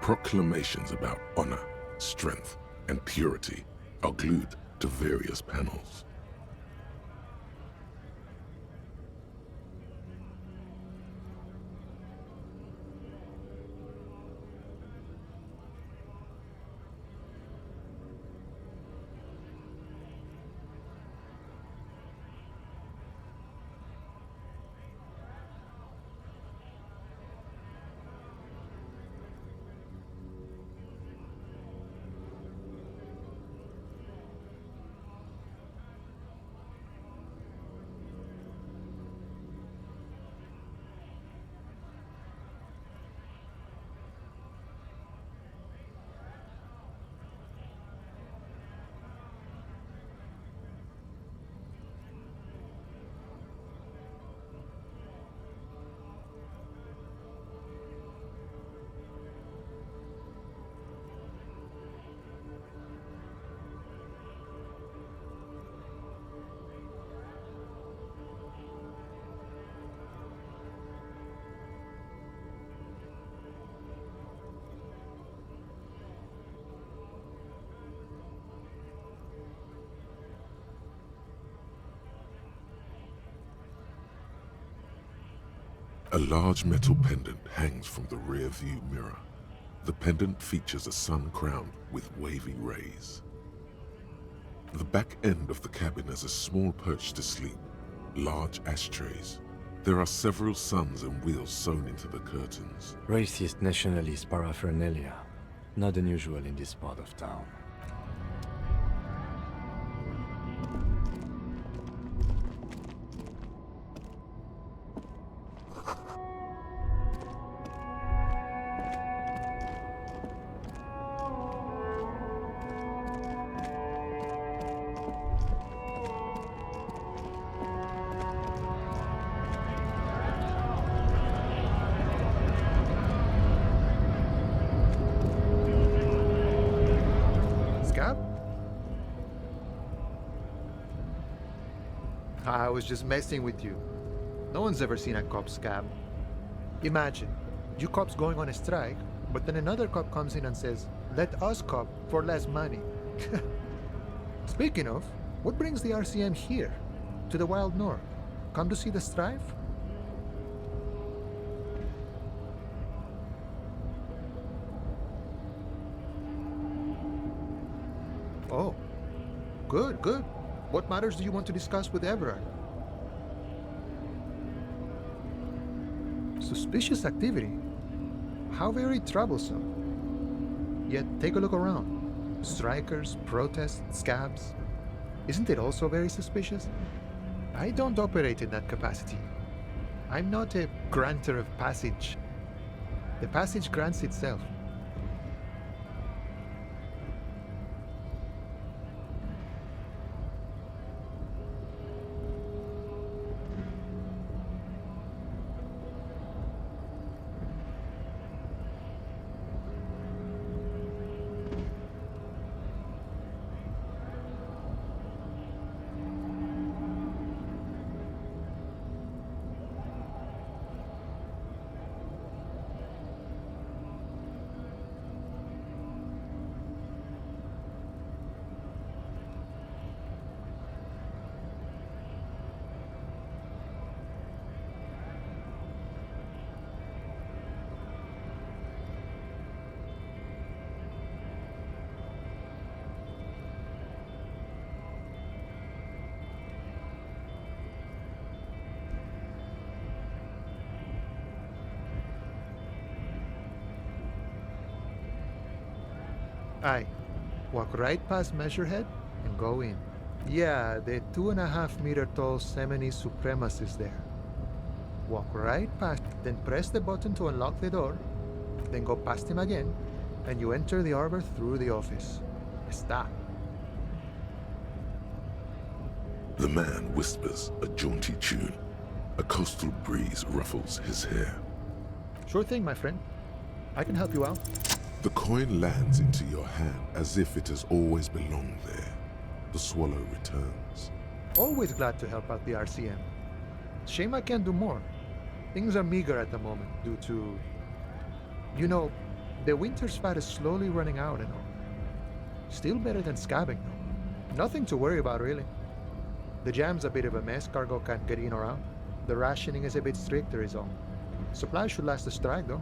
Proclamations about honor, strength, and purity are glued to various panels. A large metal pendant hangs from the rear view mirror. The pendant features a sun crowned with wavy rays. The back end of the cabin has a small perch to sleep, large ashtrays. There are several suns and wheels sewn into the curtains. Racist nationalist paraphernalia. Not unusual in this part of town. I was just messing with you. No one's ever seen a cop scab. Imagine, you cops going on a strike, but then another cop comes in and says, let us cop for less money. Speaking of, what brings the RCM here, to the Wild North? Come to see the strife? Oh, good, good. What matters do you want to discuss with Everard? Suspicious activity. How very troublesome. Yet take a look around. Strikers, protests, scabs. Isn't it also very suspicious? I don't operate in that capacity. I'm not a granter of passage. The passage grants itself. Aye. Walk right past Measurehead and go in. Yeah, the 2.5-meter tall Semini supremacist there. Walk right past, then press the button to unlock the door, then go past him again, and you enter the arbor through the office. Está. The man whispers a jaunty tune. A coastal breeze ruffles his hair. Sure thing, my friend. I can help you out. The coin lands into your hand as if it has always belonged there. The swallow returns. Always glad to help out the RCM. Shame I can't do more. Things are meager at the moment due to... You know, the winter's fat is slowly running out and all. Still better than scabbing, though. Nothing to worry about, really. The jam's a bit of a mess, cargo can't get in or out. The rationing is a bit stricter is all. Supplies should last the strike, though.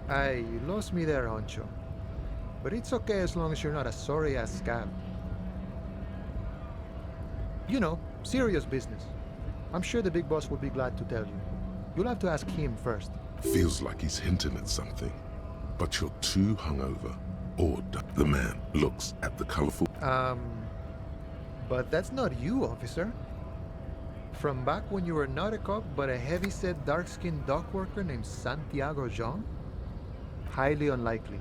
Aye, you lost me there, Honcho. But it's okay as long as you're not a sorry-ass scab. You know, serious business. I'm sure the big boss will be glad to tell you. You'll have to ask him first. Feels like he's hinting at something, but you're too hungover or the man looks at the colorful... But that's not you, officer. From back when you were not a cop, but a heavy-set, dark-skinned dock worker named Santiago John? Highly unlikely.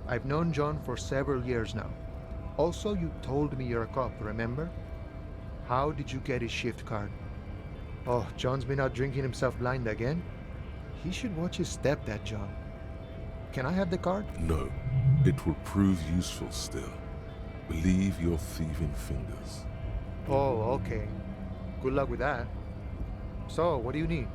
I've known John for several years now. Also, you told me you're a cop, remember? How did you get his shift card? Oh, John's been out drinking himself blind again? He should watch his step, that John. Can I have the card? No, it will prove useful still. Believe your thieving fingers. Oh, okay. Good luck with that. So, what do you need?